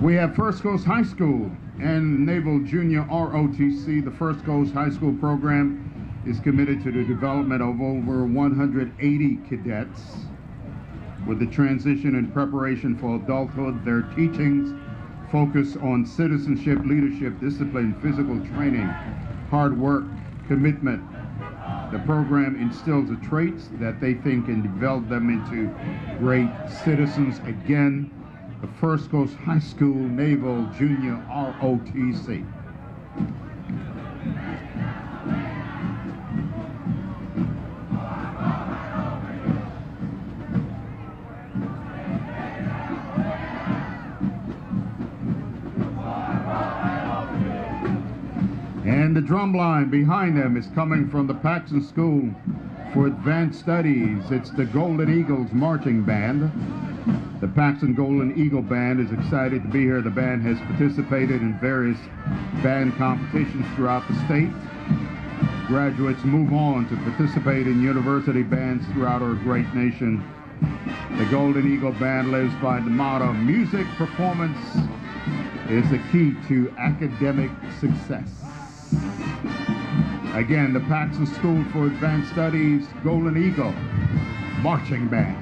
We have First Coast High School and Naval Junior ROTC. The First Coast High School program is committed to the development of over 180 cadets. With the transition and preparation for adulthood, their teachings focus on citizenship, leadership, discipline, physical training, hard work, commitment. The program instills the traits that they think can develop them into great citizens. Again, the First Coast High School Naval Junior ROTC. And the drum line behind them is coming from the Paxton School for Advanced Studies. It's the Golden Eagles Marching Band. The Paxton Golden Eagle Band is excited to be here. The band has participated in various band competitions throughout the state. Graduates move on to participate in university bands throughout our great nation. The Golden Eagle Band lives by the motto, music performance is the key to academic success. Again, the Paxton School for Advanced Studies Golden Eagle Marching Band.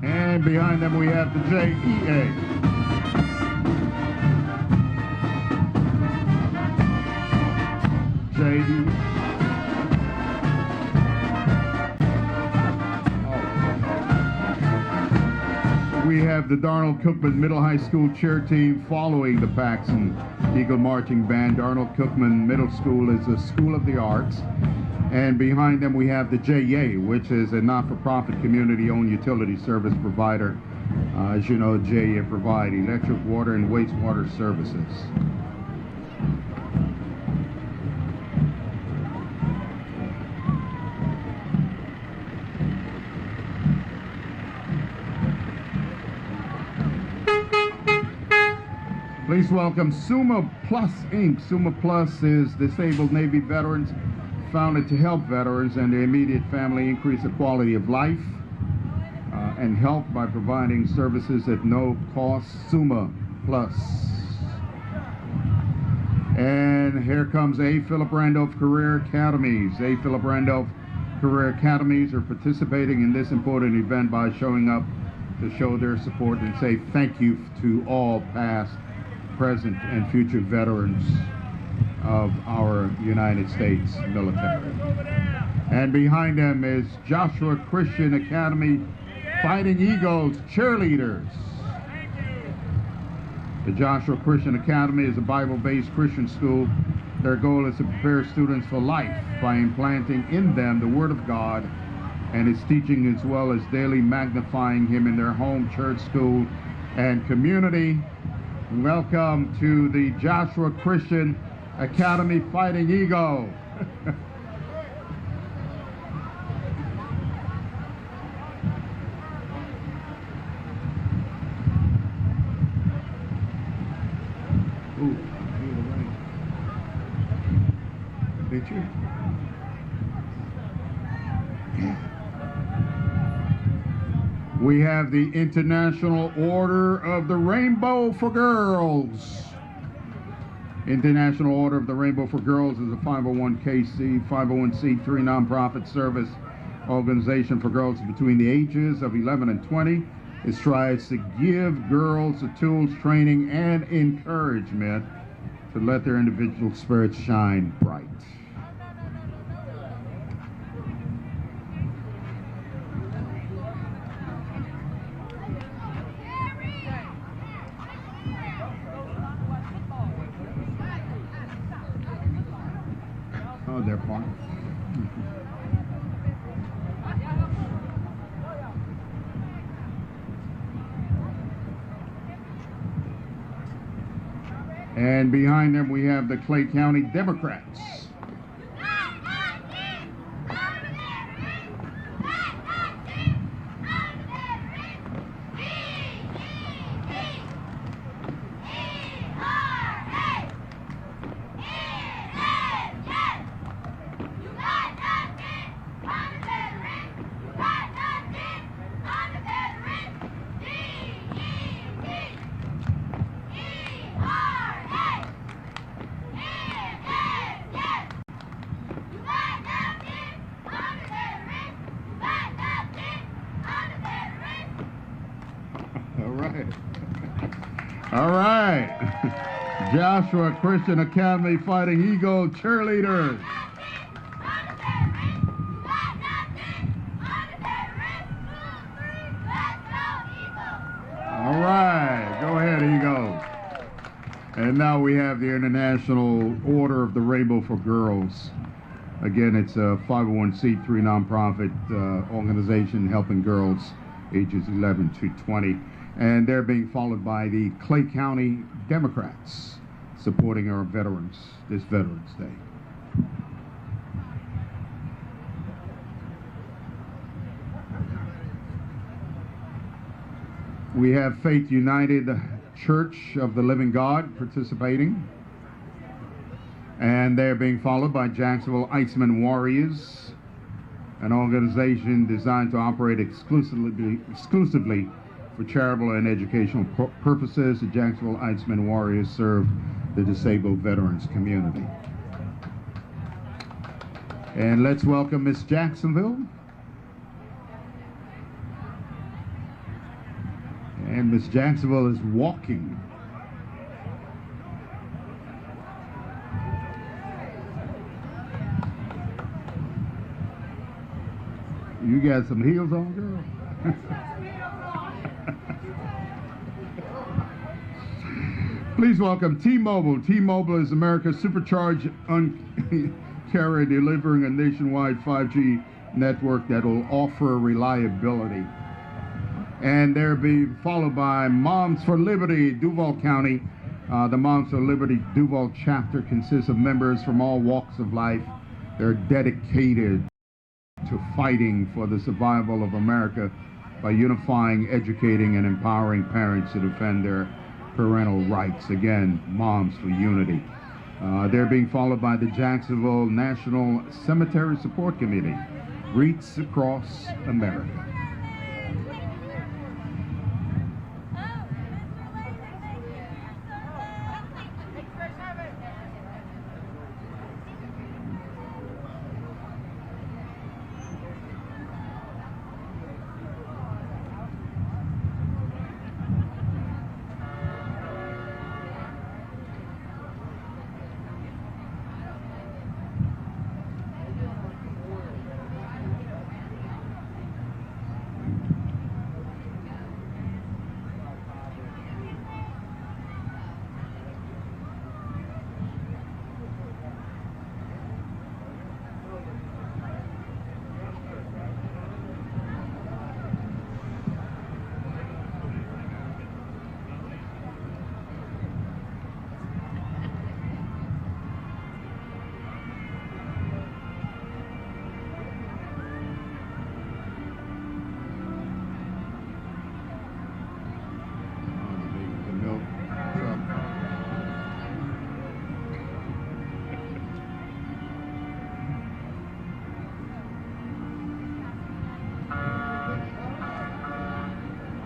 And behind them we have the JEA. We have the Darnell Cookman Middle High School cheer team following the Paxton Eagle Marching Band. Darnell Cookman Middle School is a school of the arts. And behind them we have the JA, which is a not-for-profit community-owned utility service provider. As you know, JA provide electric, water, and wastewater services. Please welcome Summa Plus Inc. Summa Plus is disabled Navy veterans, founded to help veterans and their immediate family increase the quality of life and help by providing services at no cost. Summa Plus. And here comes A. Philip Randolph Career Academies. A. Philip Randolph Career Academies are participating in this important event by showing up to show their support and say thank you to all past, present, and future veterans of our United States military. And behind them is Joshua Christian Academy Fighting Eagles cheerleaders. The Joshua Christian Academy is a Bible-based Christian school. Their goal is to prepare students for life by implanting in them the Word of God and His teaching, as well as daily magnifying Him in their home, church, school, and community. Welcome to the Joshua Christian Academy Fighting Eagle. Ooh, did you? We have the International Order of the Rainbow for Girls. International Order of the Rainbow for Girls is a 501c3 nonprofit service organization for girls between the ages of 11 and 20. It strives to give girls the tools, training, and encouragement to let their individual spirits shine bright. Oh, they're fun. And behind them we have the Clay County Democrats. All right. Joshua Christian Academy Fighting Eagle cheerleaders. All right. Go ahead, Eagles. And now we have the International Order of the Rainbow for Girls. Again, it's a 501c3 nonprofit organization helping girls ages 11 to 20. And they're being followed by the Clay County Democrats, supporting our veterans this Veterans Day. We have Faith United Church of the Living God participating. And they're being followed by Jacksonville Iceman Warriors, an organization designed to operate exclusively for charitable and educational purposes. The Jacksonville Iceman Warriors serve the disabled veterans community. And let's welcome Miss Jacksonville. And Miss Jacksonville is walking. You got some heels on, girl? Please welcome T-Mobile. T-Mobile is America's supercharged carrier, delivering a nationwide 5G network that will offer reliability. And they're being followed by Moms for Liberty, Duval County. The Moms for Liberty Duval chapter consists of members from all walks of life. They're dedicated to fighting for the survival of America by unifying, educating, and empowering parents to defend their parental rights. Again, Moms for Unity. They're being followed by the Jacksonville National Cemetery Support Committee, Wreaths Across America.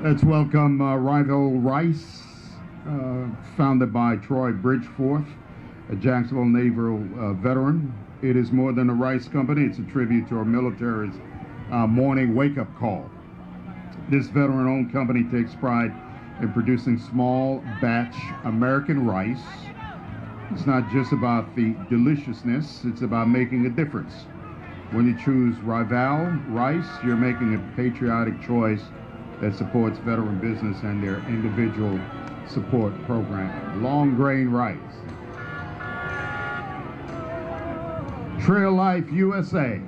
Let's welcome Rival Rice, founded by Troy Bridgeforth, a Jacksonville naval veteran. It is more than a rice company. It's a tribute to our military's morning wake-up call. This veteran-owned company takes pride in producing small batch American rice. It's not just about the deliciousness, it's about making a difference. When you choose Rival Rice, you're making a patriotic choice that supports veteran business and their individual support program. Long grain rice. Trail Life USA.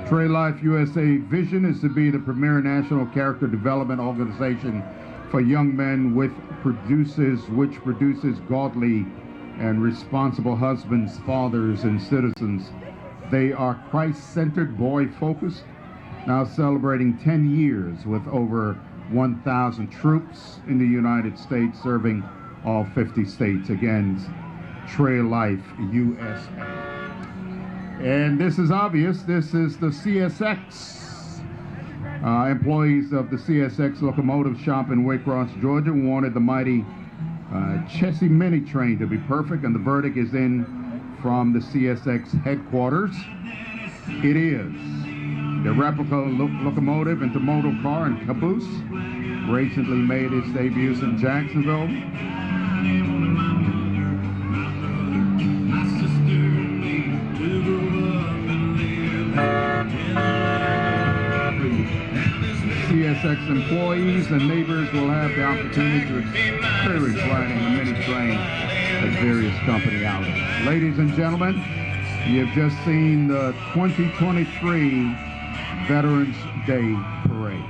Trail Life USA vision is to be the premier national character development organization for young men which produces godly and responsible husbands, fathers, and citizens. They are Christ-centered, boy-focused, now celebrating 10 years with over 1,000 troops in the United States, serving all 50 states. Again, Trail Life USA. And this is obvious. This is the CSX. Employees of the CSX locomotive shop in Waycross, Georgia, wanted the mighty Chessie Mini train to be perfect, and the verdict is in from the CSX headquarters. It is. The replica locomotive intermodal car and caboose recently made its debuts in Jacksonville. CSX employees and neighbors will have the opportunity to experience riding the mini train at various company outings. Ladies and gentlemen, you have just seen the 2023 Veterans Day Parade.